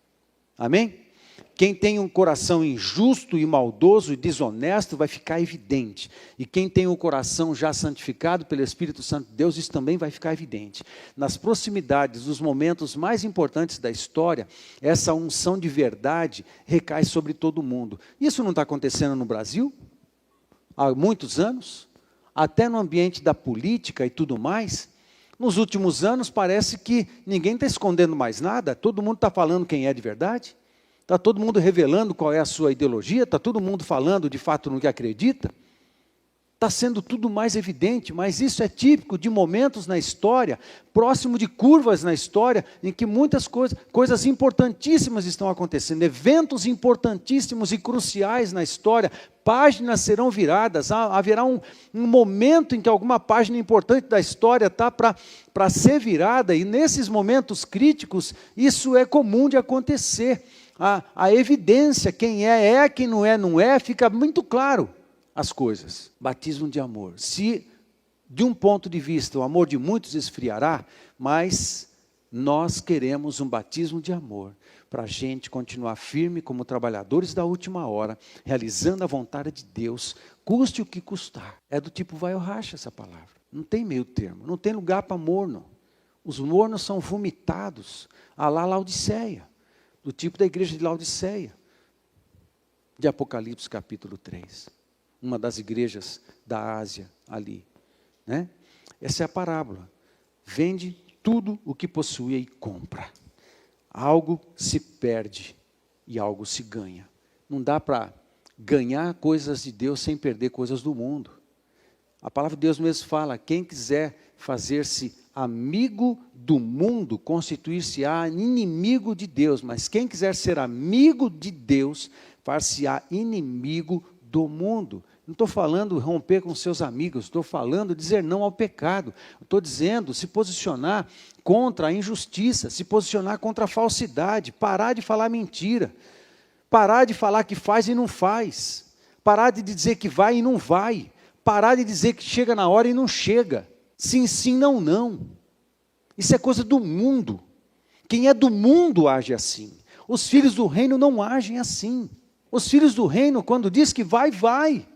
Amém? Quem tem um coração injusto e maldoso e desonesto vai ficar evidente. E quem tem um coração já santificado pelo Espírito Santo de Deus, isso também vai ficar evidente. Nas proximidades dos momentos mais importantes da história, essa unção de verdade recai sobre todo mundo. Isso não está acontecendo no Brasil? Há muitos anos? Até no ambiente da política e tudo mais? Nos últimos anos parece que ninguém está escondendo mais nada, todo mundo está falando quem é de verdade. Está todo mundo revelando qual é a sua ideologia, está todo mundo falando de fato no que acredita. Está sendo tudo mais evidente, mas isso é típico de momentos na história, próximo de curvas na história, em que muitas coisas importantíssimas estão acontecendo, eventos importantíssimos e cruciais na história, páginas serão viradas, haverá um momento em que alguma página importante da história está para ser virada, e nesses momentos críticos, isso é comum de acontecer. A evidência, quem é, quem não é, fica muito claro as coisas. Batismo de amor. Se, de um ponto de vista, o amor de muitos esfriará, mas nós queremos um batismo de amor, para a gente continuar firme como trabalhadores da última hora, realizando a vontade de Deus, custe o que custar. É do tipo vai ou racha essa palavra. Não tem meio termo, não tem lugar para morno. Os mornos são vomitados, a lá Laodiceia. Do tipo da igreja de Laodiceia, de Apocalipse capítulo 3, uma das igrejas da Ásia ali, né? Essa é a parábola, vende tudo o que possui e compra, algo se perde e algo se ganha, não dá para ganhar coisas de Deus sem perder coisas do mundo. A palavra de Deus mesmo fala, quem quiser fazer-se amigo do mundo, constituir-se-á inimigo de Deus, mas quem quiser ser amigo de Deus, far-se-á inimigo do mundo. Não estou falando romper com seus amigos, estou falando dizer não ao pecado, estou dizendo se posicionar contra a injustiça, se posicionar contra a falsidade, parar de falar mentira, parar de falar que faz e não faz, parar de dizer que vai e não vai, parar de dizer que chega na hora e não chega. Sim, sim, não, não. Isso é coisa do mundo. Quem é do mundo age assim. Os filhos do reino não agem assim. Os filhos do reino, quando diz que vai, vai.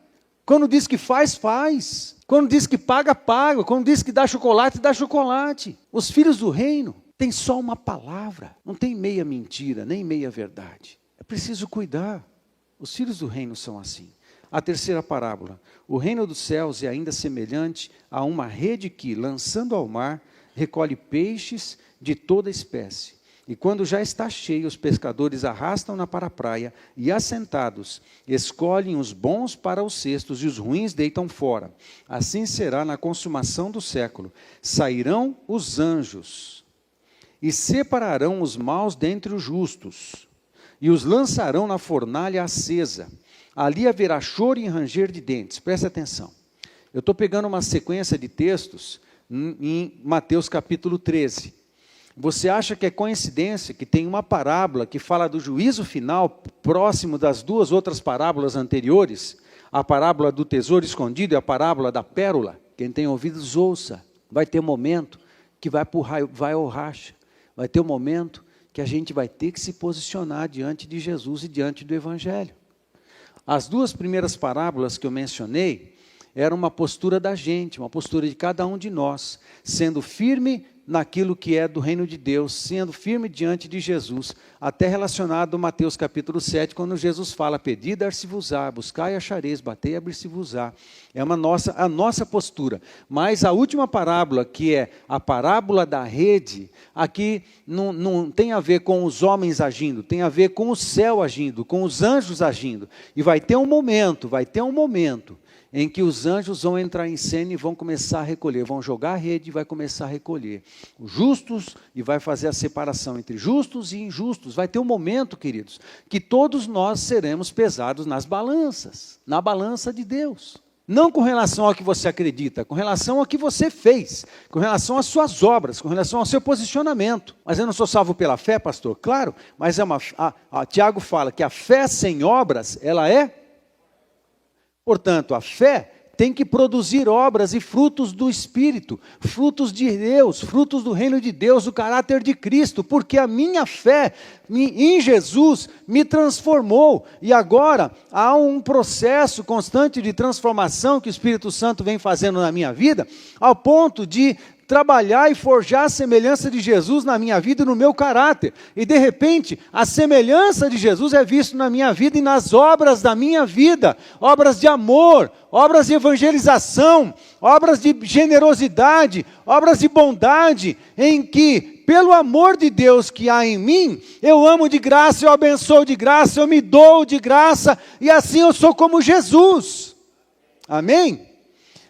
Quando diz que faz, faz. Quando diz que paga, paga. Quando diz que dá chocolate, dá chocolate. Os filhos do reino têm só uma palavra. Não tem meia mentira, nem meia verdade. É preciso cuidar. Os filhos do reino são assim. A terceira parábola. O reino dos céus é ainda semelhante a uma rede que, lançando ao mar, recolhe peixes de toda espécie. E quando já está cheio, os pescadores arrastam-na para a praia e, assentados, escolhem os bons para os cestos e os ruins deitam fora. Assim será na consumação do século. Sairão os anjos e separarão os maus dentre os justos e os lançarão na fornalha acesa. Ali haverá choro e ranger de dentes. Preste atenção. Eu estou pegando uma sequência de textos em Mateus capítulo 13. Você acha que é coincidência que tem uma parábola que fala do juízo final próximo das duas outras parábolas anteriores? A parábola do tesouro escondido e a parábola da pérola? Quem tem ouvidos, ouça. Vai ter um momento que vai ao racha. Vai ter um momento que a gente vai ter que se posicionar diante de Jesus e diante do Evangelho. As duas primeiras parábolas que eu mencionei eram uma postura da gente, uma postura de cada um de nós, sendo firme naquilo que é do reino de Deus, sendo firme diante de Jesus, até relacionado a Mateus capítulo 7, quando Jesus fala, pedi, dar-se-vos-á, buscai e achareis, batei, abrir-se-vos-á. É a nossa postura. Mas a última parábola, que é a parábola da rede, aqui não tem a ver com os homens agindo, tem a ver com o céu agindo, com os anjos agindo. E vai ter um momento em que os anjos vão entrar em cena e vão começar a recolher, vão jogar a rede e vai começar a recolher os justos e vai fazer a separação entre justos e injustos. Vai ter um momento, queridos, que todos nós seremos pesados nas balanças, na balança de Deus. Não com relação ao que você acredita, com relação ao que você fez, com relação às suas obras, com relação ao seu posicionamento. Mas eu não sou salvo pela fé, pastor? Claro, mas Tiago fala que a fé sem obras, ela é... Portanto, a fé tem que produzir obras e frutos do Espírito, frutos de Deus, frutos do reino de Deus, do caráter de Cristo, porque a minha fé em Jesus me transformou, e agora há um processo constante de transformação que o Espírito Santo vem fazendo na minha vida, ao ponto de trabalhar e forjar a semelhança de Jesus na minha vida e no meu caráter. E de repente, a semelhança de Jesus é vista na minha vida e nas obras da minha vida. Obras de amor, obras de evangelização, obras de generosidade, obras de bondade, em que, pelo amor de Deus que há em mim, eu amo de graça, eu abençoo de graça, eu me dou de graça, e assim eu sou como Jesus. Amém?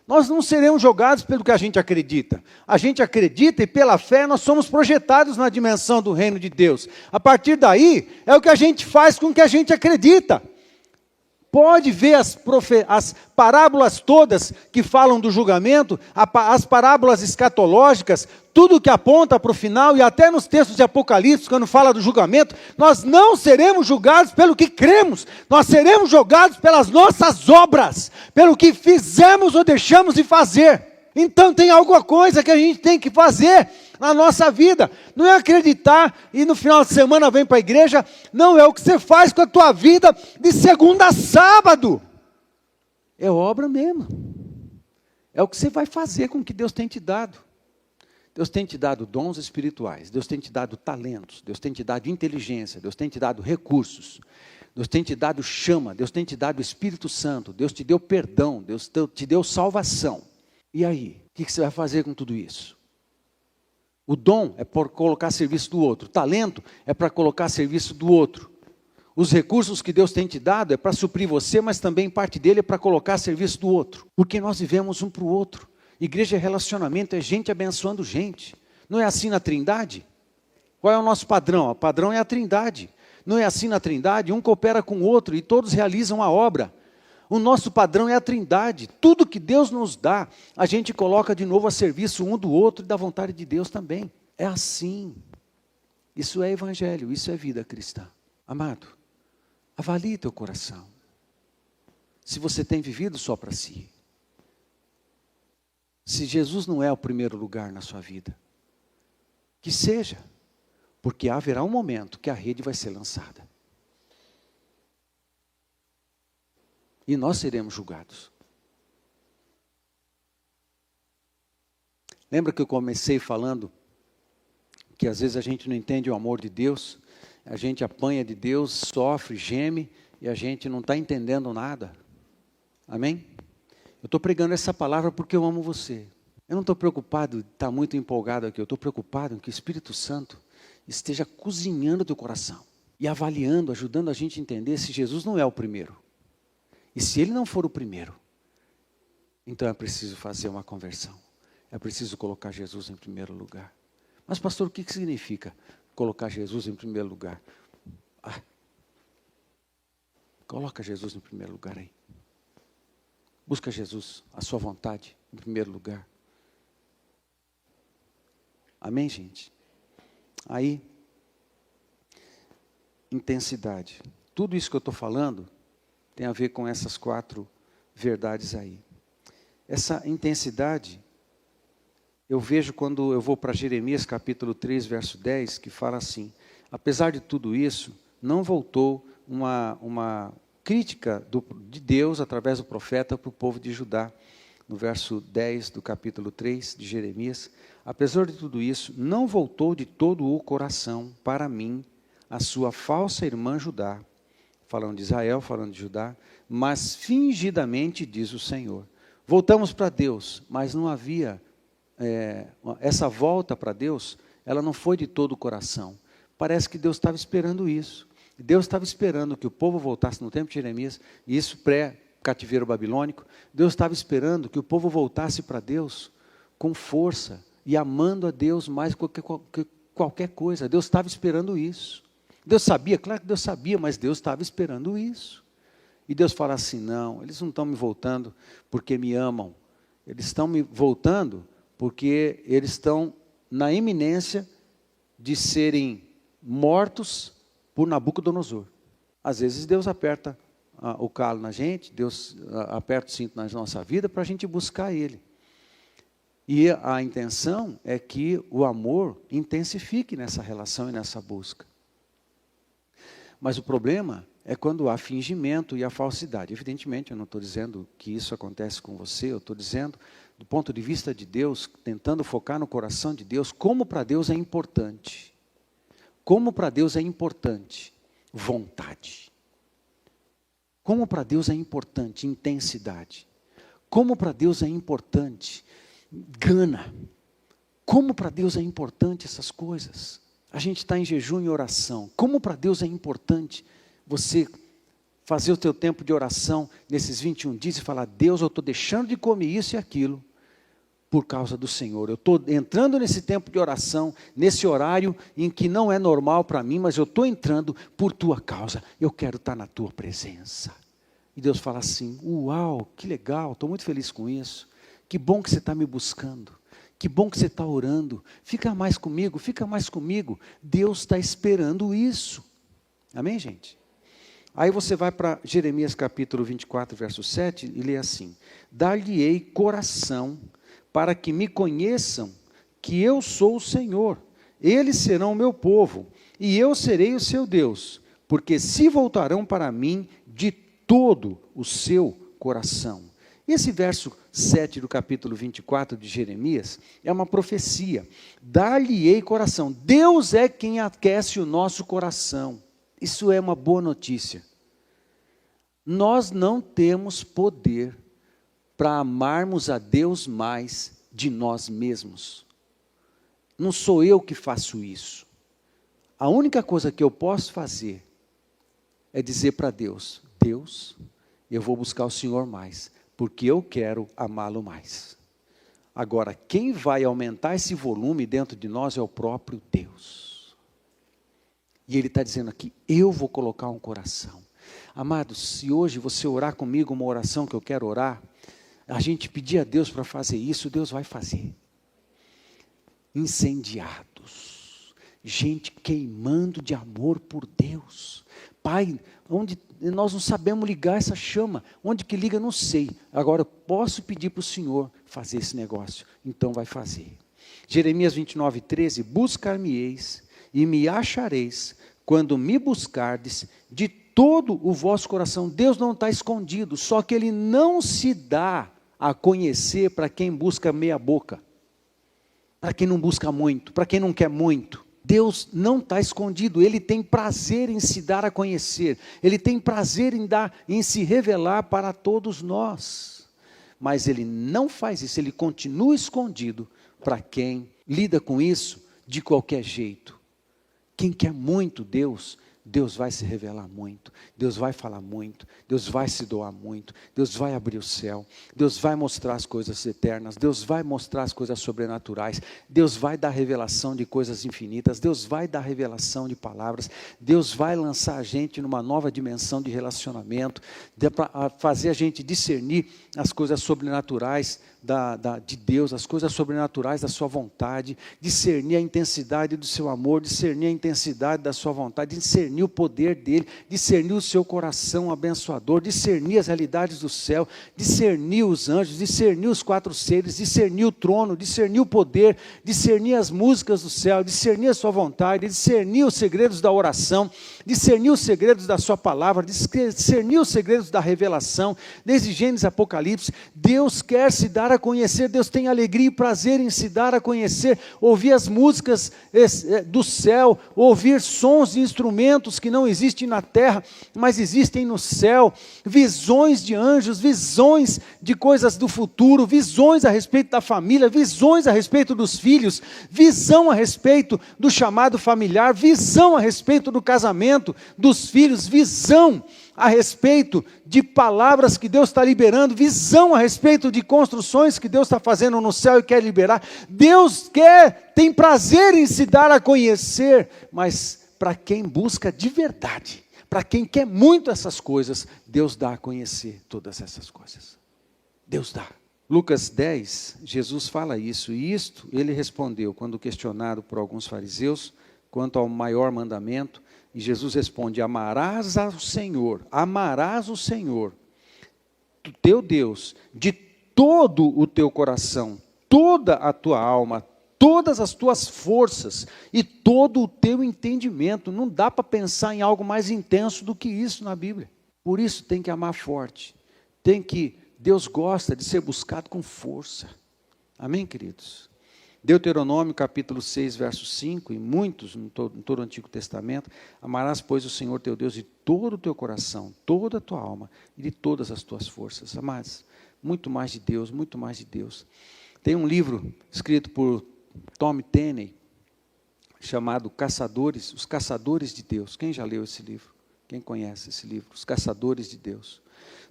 Nós não seremos jogados pelo que a gente acredita. A gente acredita e pela fé nós somos projetados na dimensão do reino de Deus. A partir daí, é o que a gente faz com o que a gente acredita. Pode ver as parábolas todas que falam do julgamento, as parábolas escatológicas, tudo que aponta para o final, e até nos textos de Apocalipse, quando fala do julgamento, nós não seremos julgados pelo que cremos, nós seremos julgados pelas nossas obras, pelo que fizemos ou deixamos de fazer. Então tem alguma coisa que a gente tem que fazer na nossa vida. Não é acreditar e no final de semana vem para a igreja. Não, é o que você faz com a tua vida de segunda a sábado. É obra mesmo. É o que você vai fazer com o que Deus tem te dado. Deus tem te dado dons espirituais. Deus tem te dado talentos. Deus tem te dado inteligência. Deus tem te dado recursos. Deus tem te dado chama. Deus tem te dado Espírito Santo. Deus te deu perdão. Deus te deu salvação. E aí? O que você vai fazer com tudo isso? O dom é para colocar a serviço do outro. O talento é para colocar a serviço do outro. Os recursos que Deus tem te dado é para suprir você, mas também parte dele é para colocar a serviço do outro. Porque nós vivemos um para o outro. Igreja é relacionamento, é gente abençoando gente. Não é assim na Trindade? Qual é o nosso padrão? O padrão é a Trindade. Não é assim na Trindade? Um coopera com o outro e todos realizam a obra. O nosso padrão é a Trindade. Tudo que Deus nos dá, a gente coloca de novo a serviço um do outro e da vontade de Deus também. É assim. Isso é evangelho, isso é vida cristã. Amado, avalie teu coração. Se você tem vivido só para si. Se Jesus não é o primeiro lugar na sua vida. Que seja. Porque haverá um momento que a rede vai ser lançada. E nós seremos julgados. Lembra que eu comecei falando que às vezes a gente não entende o amor de Deus, a gente apanha de Deus, sofre, geme, e a gente não está entendendo nada. Amém? Eu estou pregando essa palavra porque eu amo você. Eu não estou preocupado, está muito empolgado aqui, eu estou preocupado em que o Espírito Santo esteja cozinhando o teu coração e avaliando, ajudando a gente a entender se Jesus não é o primeiro. E se ele não for o primeiro, então é preciso fazer uma conversão. É preciso colocar Jesus em primeiro lugar. Mas pastor, o que significa colocar Jesus em primeiro lugar? Coloca Jesus em primeiro lugar aí. Busca Jesus, a sua vontade, em primeiro lugar. Amém, gente? Aí, intensidade. Tudo isso que eu estou falando tem a ver com essas 4 verdades aí. Essa intensidade, eu vejo quando eu vou para Jeremias capítulo 3, verso 10, que fala assim: apesar de tudo isso, não voltou uma crítica de Deus através do profeta para o povo de Judá. No verso 10 do capítulo 3 de Jeremias, apesar de tudo isso, não voltou de todo o coração para mim a sua falsa irmã Judá, falando de Israel, falando de Judá, mas fingidamente diz o Senhor. Voltamos para Deus, mas não havia, essa volta para Deus, ela não foi de todo o coração. Parece que Deus estava esperando isso. Deus estava esperando que o povo voltasse no tempo de Jeremias, e isso pré-cativeiro babilônico. Deus estava esperando que o povo voltasse para Deus com força e amando a Deus mais do que qualquer coisa. Deus estava esperando isso. Deus sabia, claro que Deus sabia, mas Deus estava esperando isso. E Deus fala assim: não, eles não estão me voltando porque me amam. Eles estão me voltando porque eles estão na iminência de serem mortos por Nabucodonosor. Às vezes Deus aperta o calo na gente, Deus aperta o cinto na nossa vida para a gente buscar Ele. E a intenção é que o amor intensifique nessa relação e nessa busca. Mas o problema é quando há fingimento e a falsidade. Evidentemente, eu não estou dizendo que isso acontece com você, eu estou dizendo, do ponto de vista de Deus, tentando focar no coração de Deus, como para Deus é importante. Como para Deus é importante vontade. Como para Deus é importante intensidade. Como para Deus é importante gana. Como para Deus é importante essas coisas. A gente está em jejum e oração. Como para Deus é importante você fazer o teu tempo de oração nesses 21 dias e falar: Deus, eu estou deixando de comer isso e aquilo por causa do Senhor. Eu estou entrando nesse tempo de oração, nesse horário em que não é normal para mim, mas eu estou entrando por tua causa. Eu quero estar na tua presença. E Deus fala assim: uau, que legal, estou muito feliz com isso. Que bom que você está me buscando. Que bom que você está orando. Fica mais comigo, fica mais comigo. Deus está esperando isso. Amém, gente? Aí você vai para Jeremias capítulo 24, verso 7 e lê assim: dar-lhe-ei coração para que me conheçam que eu sou o Senhor. Eles serão o meu povo e eu serei o seu Deus, porque se voltarão para mim de todo o seu coração. Esse verso 7 do capítulo 24 de Jeremias é uma profecia. Dar-lhe-ei coração. Deus é quem aquece o nosso coração. Isso é uma boa notícia. Nós não temos poder para amarmos a Deus mais de nós mesmos. Não sou eu que faço isso. A única coisa que eu posso fazer é dizer para Deus: Deus, eu vou buscar o Senhor mais, porque eu quero amá-lo mais. Agora, quem vai aumentar esse volume dentro de nós é o próprio Deus. E Ele está dizendo aqui: eu vou colocar um coração. Amados, se hoje você orar comigo uma oração que eu quero orar, a gente pedir a Deus para fazer isso, Deus vai fazer. Incendiados, gente queimando de amor por Deus. Pai, onde nós não sabemos ligar essa chama, onde que liga não sei, agora eu posso pedir para o Senhor fazer esse negócio, então vai fazer. Jeremias 29, 13, buscar-me-eis e me achareis, quando me buscardes de todo o vosso coração. Deus não está escondido, só que Ele não se dá a conhecer para quem busca meia boca. para quem não busca muito, para quem não quer muito. Deus não está escondido, Ele tem prazer em se dar a conhecer, Ele tem prazer em se revelar para todos nós. Mas Ele não faz isso, Ele continua escondido para quem lida com isso de qualquer jeito. Quem quer muito Deus, Deus vai se revelar muito, Deus vai falar muito, Deus vai se doar muito, Deus vai abrir o céu, Deus vai mostrar as coisas eternas, Deus vai mostrar as coisas sobrenaturais, Deus vai dar revelação de coisas infinitas, Deus vai dar revelação de palavras, Deus vai lançar a gente numa nova dimensão de relacionamento, para fazer a gente discernir as coisas sobrenaturais de Deus, as coisas sobrenaturais da sua vontade, discernir a intensidade do seu amor, discernir a intensidade da sua vontade, discernir o poder dele, discernir o seu coração abençoador, discernir as realidades do céu, discernir os anjos, discernir os 4 seres, discernir o trono, discernir o poder, discernir as músicas do céu, discernir a sua vontade, discernir os segredos da oração, discernir os segredos da sua palavra, discernir os segredos da revelação, desde Gênesis a Apocalipse. Deus quer se dar a conhecer, Deus tem alegria e prazer em se dar a conhecer, ouvir as músicas do céu, ouvir sons de instrumentos que não existem na terra, mas existem no céu, visões de anjos, visões de coisas do futuro, visões a respeito da família, visões a respeito dos filhos, visão a respeito do chamado familiar, visão a respeito do casamento, dos filhos, visão a respeito de palavras que Deus está liberando, visão a respeito de construções que Deus está fazendo no céu e quer liberar. Deus tem prazer em se dar a conhecer, mas para quem busca de verdade, para quem quer muito essas coisas, Deus dá a conhecer todas essas coisas. Deus dá. Lucas 10, Jesus fala isso, e isto ele respondeu quando questionado por alguns fariseus quanto ao maior mandamento. E Jesus responde: amarás o Senhor, teu Deus, de todo o teu coração, toda a tua alma, todas as tuas forças e todo o teu entendimento. Não dá para pensar em algo mais intenso do que isso na Bíblia. Por isso tem que amar forte, Deus gosta de ser buscado com força. Amém, queridos? Deuteronômio capítulo 6, verso 5, e muitos em todo o Antigo Testamento: amarás, pois, o Senhor teu Deus de todo o teu coração, toda a tua alma e de todas as tuas forças. Amados, muito mais de Deus, muito mais de Deus. Tem um livro escrito por Tom Tenney, chamado Os Caçadores de Deus. Quem já leu esse livro? Quem conhece esse livro? Os Caçadores de Deus.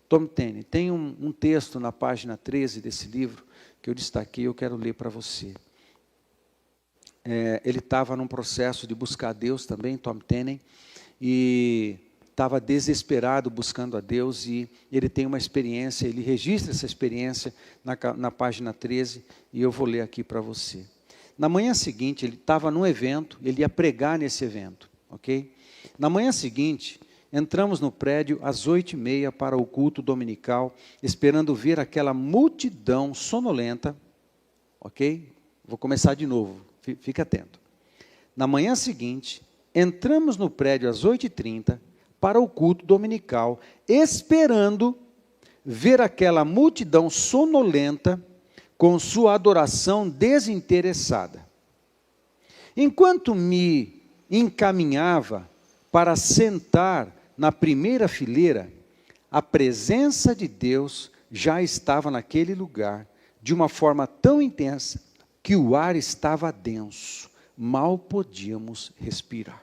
Tom Tenney, tem um texto na página 13 desse livro, que eu destaquei, eu quero ler para você. Ele estava num processo de buscar Deus também, Tom Tenney, e estava desesperado buscando a Deus, e ele tem uma experiência, ele registra essa experiência na página 13, e eu vou ler aqui para você. Na manhã seguinte, ele estava num evento, ele ia pregar nesse evento, ok? Na manhã seguinte, entramos no prédio às 8h30 para o culto dominical, esperando ver aquela multidão sonolenta, ok? Vou começar de novo. Fique atento. Na manhã seguinte, entramos no prédio às 8h30 para o culto dominical, esperando ver aquela multidão sonolenta com sua adoração desinteressada. Enquanto me encaminhava para sentar na primeira fileira, a presença de Deus já estava naquele lugar, de uma forma tão intensa, que o ar estava denso, mal podíamos respirar.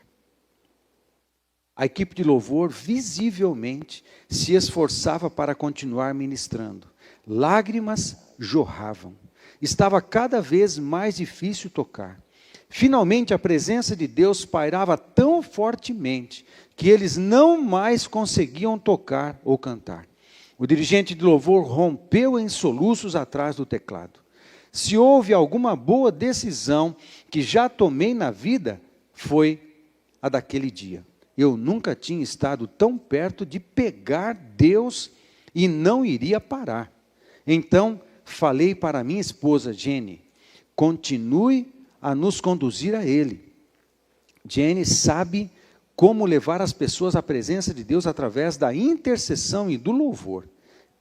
A equipe de louvor visivelmente se esforçava para continuar ministrando. Lágrimas jorravam. Estava cada vez mais difícil tocar. Finalmente a presença de Deus pairava tão fortemente que eles não mais conseguiam tocar ou cantar. O dirigente de louvor rompeu em soluços atrás do teclado. Se houve alguma boa decisão que já tomei na vida, foi a daquele dia. Eu nunca tinha estado tão perto de pegar Deus e não iria parar. Então, falei para minha esposa, Jenny: continue a nos conduzir a Ele. Jenny sabe como levar as pessoas à presença de Deus através da intercessão e do louvor.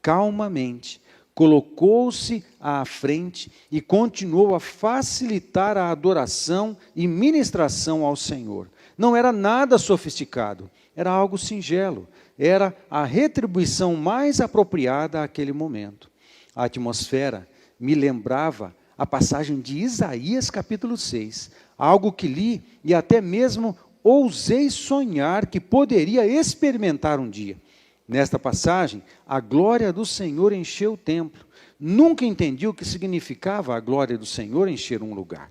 Calmamente, colocou-se à frente e continuou a facilitar a adoração e ministração ao Senhor. Não era nada sofisticado, era algo singelo, era a retribuição mais apropriada àquele momento. A atmosfera me lembrava a passagem de Isaías capítulo 6, algo que li e até mesmo ousei sonhar que poderia experimentar um dia. Nesta passagem, a glória do Senhor encheu o templo. Nunca entendi o que significava a glória do Senhor encher um lugar.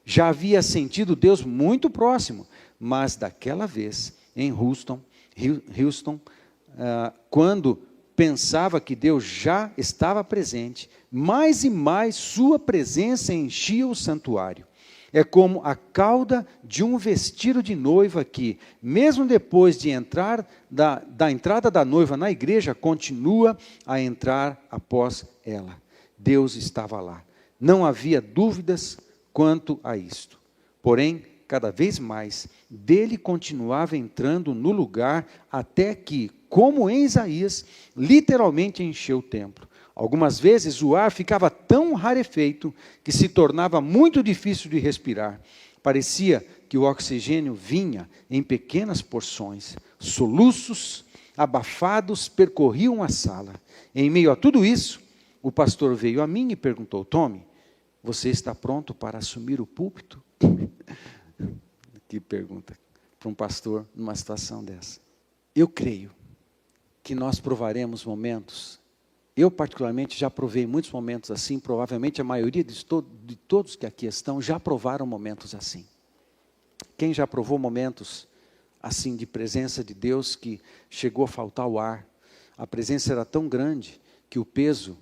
Já havia sentido Deus muito próximo, mas daquela vez, em Houston, quando pensava que Deus já estava presente, mais e mais sua presença enchia o santuário. É como a cauda de um vestido de noiva que, mesmo depois de entrar da entrada da noiva na igreja, continua a entrar após ela. Deus estava lá. Não havia dúvidas quanto a isto. Porém, cada vez mais, dele continuava entrando no lugar até que, como em Isaías, literalmente encheu o templo. Algumas vezes o ar ficava tão rarefeito que se tornava muito difícil de respirar. Parecia que o oxigênio vinha em pequenas porções. Soluços abafados percorriam a sala. Em meio a tudo isso, o pastor veio a mim e perguntou: Tommy, você está pronto para assumir o púlpito? Que pergunta para um pastor numa situação dessa. Eu creio que nós provaremos momentos. Eu, particularmente, já provei muitos momentos assim, provavelmente a maioria de todos que aqui estão já provaram momentos assim. Quem já provou momentos assim de presença de Deus que chegou a faltar o ar? A presença era tão grande que o peso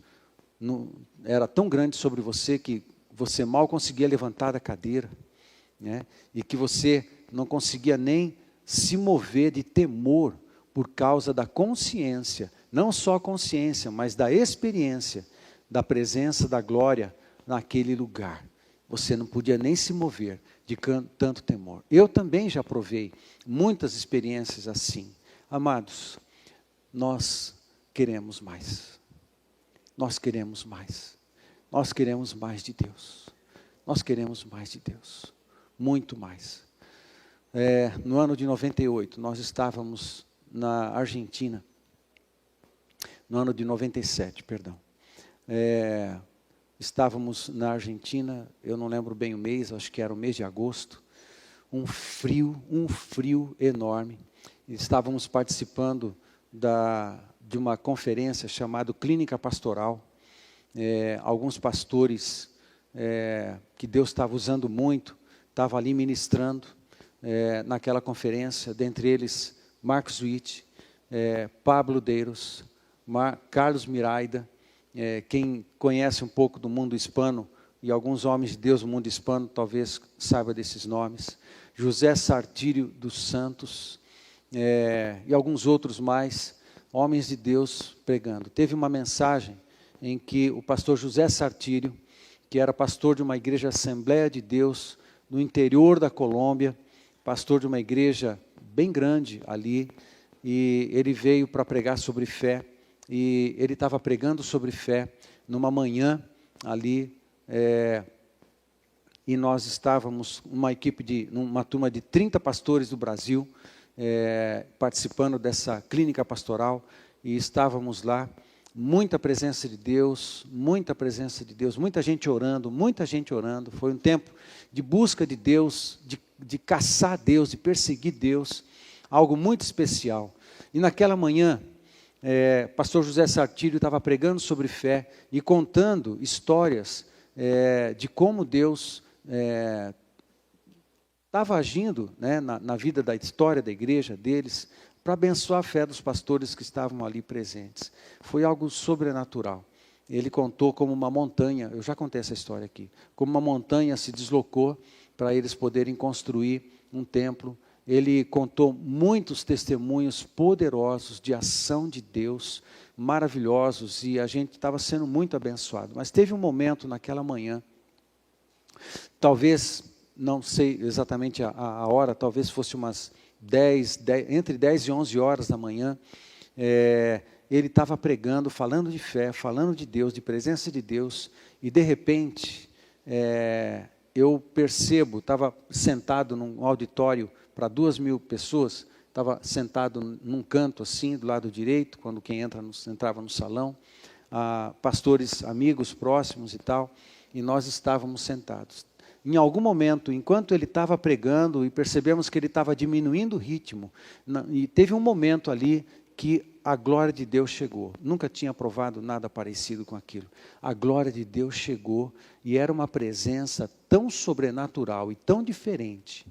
era tão grande sobre você que você mal conseguia levantar da cadeira, né? E que você não conseguia nem se mover de temor por causa da consciência, não só a consciência, mas da experiência, da presença da glória naquele lugar. Você não podia nem se mover de tanto temor. Eu também já provei muitas experiências assim. Amados, nós queremos mais. Nós queremos mais. Nós queremos mais de Deus. Nós queremos mais de Deus. Muito mais. No ano de 98, nós estávamos na Argentina. No ano de 97, perdão. Estávamos na Argentina, eu não lembro bem o mês, acho que era o mês de agosto. Um frio enorme. Estávamos participando de uma conferência chamada Clínica Pastoral. Alguns pastores que Deus estava usando muito, estavam ali ministrando naquela conferência, dentre eles Marcos Witt, Pablo Deiros, Carlos Miraida, quem conhece um pouco do mundo hispano, e alguns homens de Deus do mundo hispano talvez saiba desses nomes, José Sartírio dos Santos, e alguns outros mais, homens de Deus pregando. Teve uma mensagem em que o pastor José Sartírio, que era pastor de uma igreja Assembleia de Deus, no interior da Colômbia, pastor de uma igreja bem grande ali, e ele veio para pregar sobre fé, e ele estava pregando sobre fé numa manhã ali, e nós estávamos numa turma de 30 pastores do Brasil, participando dessa clínica pastoral, e estávamos lá, muita presença de Deus, muita gente orando, foi um tempo de busca de Deus, de caçar Deus, de perseguir Deus, algo muito especial. E naquela manhã, pastor José Sartírio estava pregando sobre fé e contando histórias de como Deus estava agindo, né, na vida da história da igreja deles, para abençoar a fé dos pastores que estavam ali presentes. Foi algo sobrenatural. Ele contou como uma montanha, eu já contei essa história aqui, como uma montanha se deslocou para eles poderem construir um templo. Ele contou muitos testemunhos poderosos de ação de Deus, maravilhosos, e a gente estava sendo muito abençoado. Mas teve um momento naquela manhã, talvez, não sei exatamente a hora, talvez fosse umas entre 10 e 11 horas da manhã, Ele estava pregando, falando de fé, falando de Deus, de presença de Deus, e de repente, eu percebo, estava sentado num auditório para 2.000 pessoas, estava sentado num canto assim, do lado direito, quando quem entrava no salão, pastores amigos próximos e tal, e nós estávamos sentados. Em algum momento, enquanto ele estava pregando, e percebemos que ele estava diminuindo o ritmo, e teve um momento ali que a glória de Deus chegou. Nunca tinha provado nada parecido com aquilo. A glória de Deus chegou, e era uma presença tão sobrenatural e tão diferente,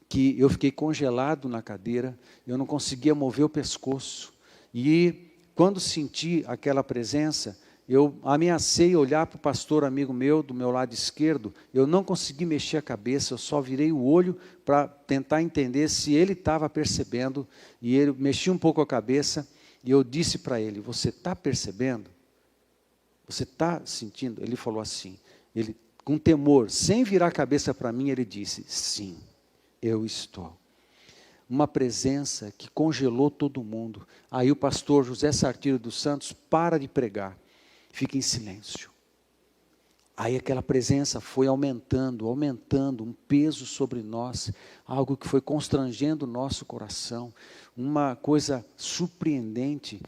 que eu fiquei congelado na cadeira, eu não conseguia mover o pescoço, e quando senti aquela presença, eu ameacei olhar para o pastor amigo meu, do meu lado esquerdo, eu não consegui mexer a cabeça, eu só virei o olho para tentar entender se ele estava percebendo, e ele mexia um pouco a cabeça, e eu disse para ele, você está percebendo? Você está sentindo? Ele falou assim, ele, com temor, sem virar a cabeça para mim, ele disse, sim, eu estou. Uma presença que congelou todo mundo. Aí o pastor José Sartiro dos Santos para de pregar, fica em silêncio. Aí aquela presença foi aumentando, um peso sobre nós, algo que foi constrangendo o nosso coração, uma coisa surpreendente,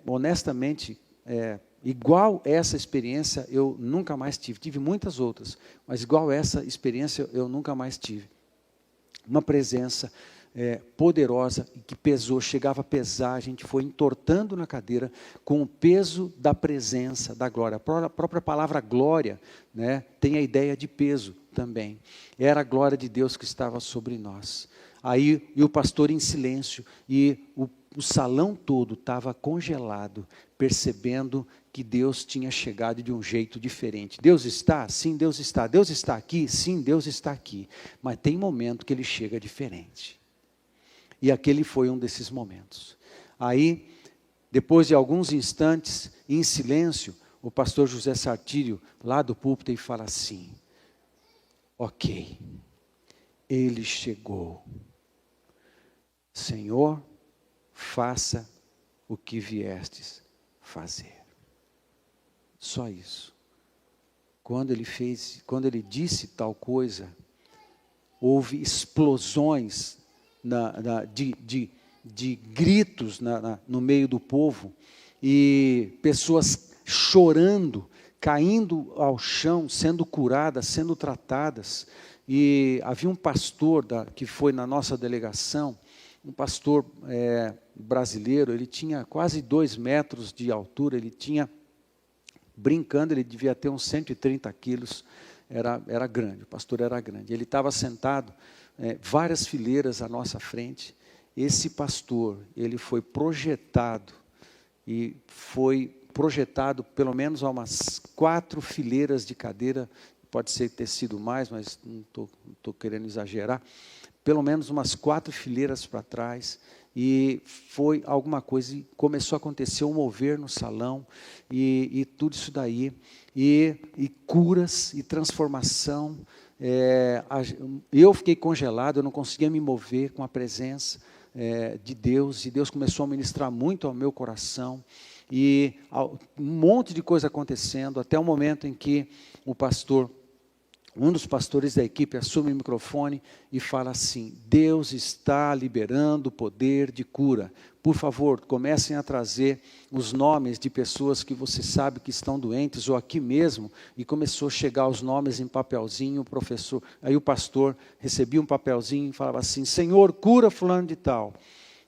honestamente, igual essa experiência eu nunca mais tive muitas outras, mas igual essa experiência eu nunca mais tive. Uma presença poderosa, que pesou, chegava a pesar, a gente foi entortando na cadeira com o peso da presença, da glória. A própria palavra glória, né, tem a ideia de peso também. Era a glória de Deus que estava sobre nós. Aí, e o pastor em silêncio, e o salão todo estava congelado, percebendo que Deus tinha chegado de um jeito diferente. Deus está? Sim, Deus está. Deus está aqui? Sim, Deus está aqui. Mas tem momento que Ele chega diferente. E aquele foi um desses momentos. Aí, depois de alguns instantes, em silêncio, o pastor José Sartírio, lá do púlpito, ele fala assim, ok, Ele chegou. Senhor, faça o que viestes fazer. Só isso. Quando ele disse tal coisa, houve explosões de gritos no meio do povo, e pessoas chorando, caindo ao chão, sendo curadas, sendo tratadas. E havia um pastor que foi na nossa delegação, um pastor brasileiro, ele tinha quase 2 metros de altura, ele tinha, brincando, ele devia ter uns 130 quilos, era grande, o pastor era grande. Ele estava sentado, várias fileiras à nossa frente. Esse pastor, ele foi projetado, e foi projetado pelo menos a umas 4 fileiras de cadeira, pode ter sido mais, mas não estou querendo exagerar, pelo menos umas 4 fileiras para trás, e foi alguma coisa, e começou a acontecer um mover no salão, e tudo isso daí, e curas, e transformação. Eu fiquei congelado, eu não conseguia me mover com a presença de Deus, e Deus começou a ministrar muito ao meu coração, e um monte de coisa acontecendo, até o momento em que um dos pastores da equipe assume o microfone e fala assim, Deus está liberando o poder de cura. Por favor, comecem a trazer os nomes de pessoas que você sabe que estão doentes, ou aqui mesmo, e começou a chegar os nomes em papelzinho, aí o pastor recebia um papelzinho e falava assim, Senhor, cura fulano de tal.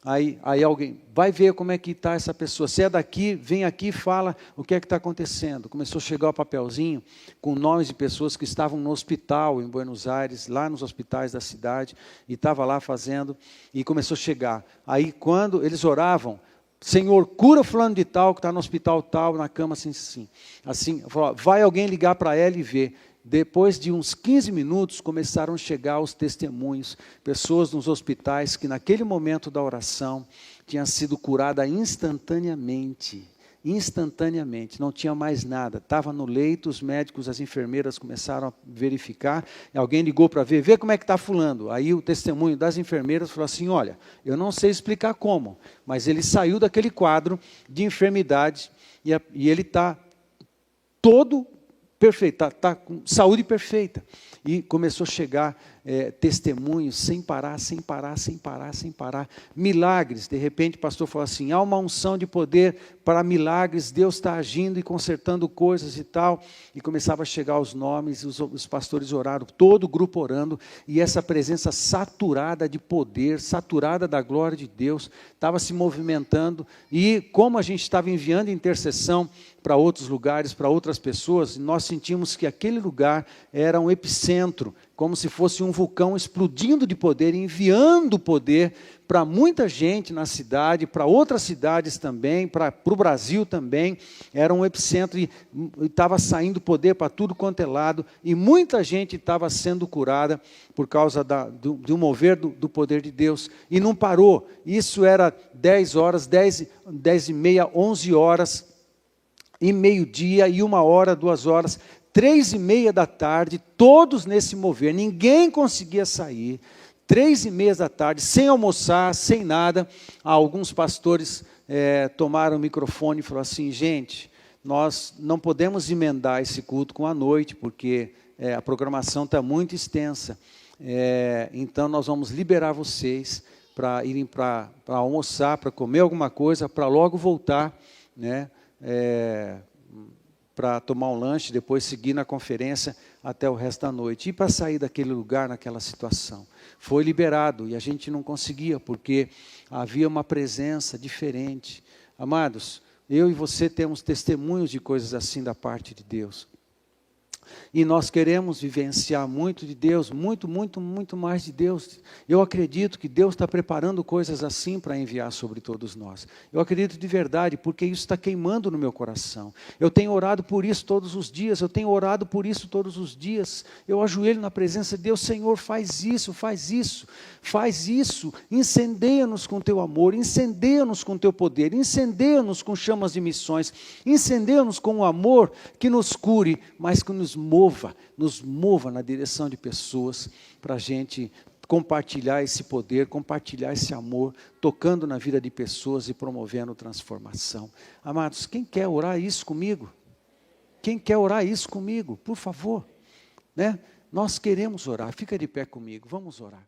Aí alguém, vai ver como é que está essa pessoa. Se é daqui, vem aqui e fala o que é que está acontecendo. Começou a chegar o papelzinho com nomes de pessoas que estavam no hospital em Buenos Aires, lá nos hospitais da cidade, e estava lá fazendo, e começou a chegar. Aí quando eles oravam, Senhor, cura fulano de tal, que está no hospital tal, na cama assim, falou, vai alguém ligar para ela e ver. Depois de uns 15 minutos, começaram a chegar os testemunhos, pessoas nos hospitais que naquele momento da oração tinha sido curada instantaneamente. instantaneamente, não tinha mais nada, estava no leito, os médicos, as enfermeiras começaram a verificar, alguém ligou para vê como é que está fulano. Aí o testemunho das enfermeiras falou assim, olha, eu não sei explicar como, mas ele saiu daquele quadro de enfermidade e ele está todo perfeito, está com saúde perfeita. E começou a chegar testemunhos sem parar, sem parar, sem parar, sem parar. Milagres, de repente o pastor falou assim, há uma unção de poder para milagres, Deus está agindo e consertando coisas e tal. E começava a chegar os nomes, os pastores oraram, todo o grupo orando, e essa presença saturada de poder, saturada da glória de Deus, estava se movimentando. E como a gente estava enviando intercessão para outros lugares, para outras pessoas, nós sentimos que aquele lugar era um epicentro, como se fosse um vulcão explodindo de poder, enviando poder para muita gente na cidade, para outras cidades também, para o Brasil também. Era um epicentro e estava saindo poder para tudo quanto é lado, e muita gente estava sendo curada por causa de um mover do poder de Deus, e não parou. Isso era 10 horas, 10h30, 11 horas, e meio-dia, e 1 hora, 2 horas, 3h30 da tarde, todos nesse mover, ninguém conseguia sair, 3h30 da tarde, sem almoçar, sem nada. Alguns pastores tomaram o microfone e falaram assim, gente, nós não podemos emendar esse culto com a noite, porque a programação está muito extensa, então nós vamos liberar vocês para irem para almoçar, para comer alguma coisa, para logo voltar, né, para tomar um lanche, depois seguir na conferência até o resto da noite. E para sair daquele lugar, naquela situação. Foi liberado, e a gente não conseguia, porque havia uma presença diferente. Amados, eu e você temos testemunhos de coisas assim da parte de Deus. E nós queremos vivenciar muito de Deus, muito, muito, muito mais de Deus. Eu acredito que Deus está preparando coisas assim para enviar sobre todos nós. Eu acredito de verdade, porque isso está queimando no meu coração. Eu tenho orado por isso todos os dias, eu tenho orado por isso todos os dias. Eu ajoelho na presença de Deus, Senhor, faz isso, faz isso, faz isso. Incendeia-nos com teu amor, incendeia-nos com teu poder, incendeia-nos com chamas de missões, incendeia-nos com o amor que nos cure, mas que nos mova na direção de pessoas, para a gente compartilhar esse poder, compartilhar esse amor, tocando na vida de pessoas e promovendo transformação. Amados, quem quer orar isso comigo? Quem quer orar isso comigo? Por favor, né? Nós queremos orar, fica de pé comigo, vamos orar.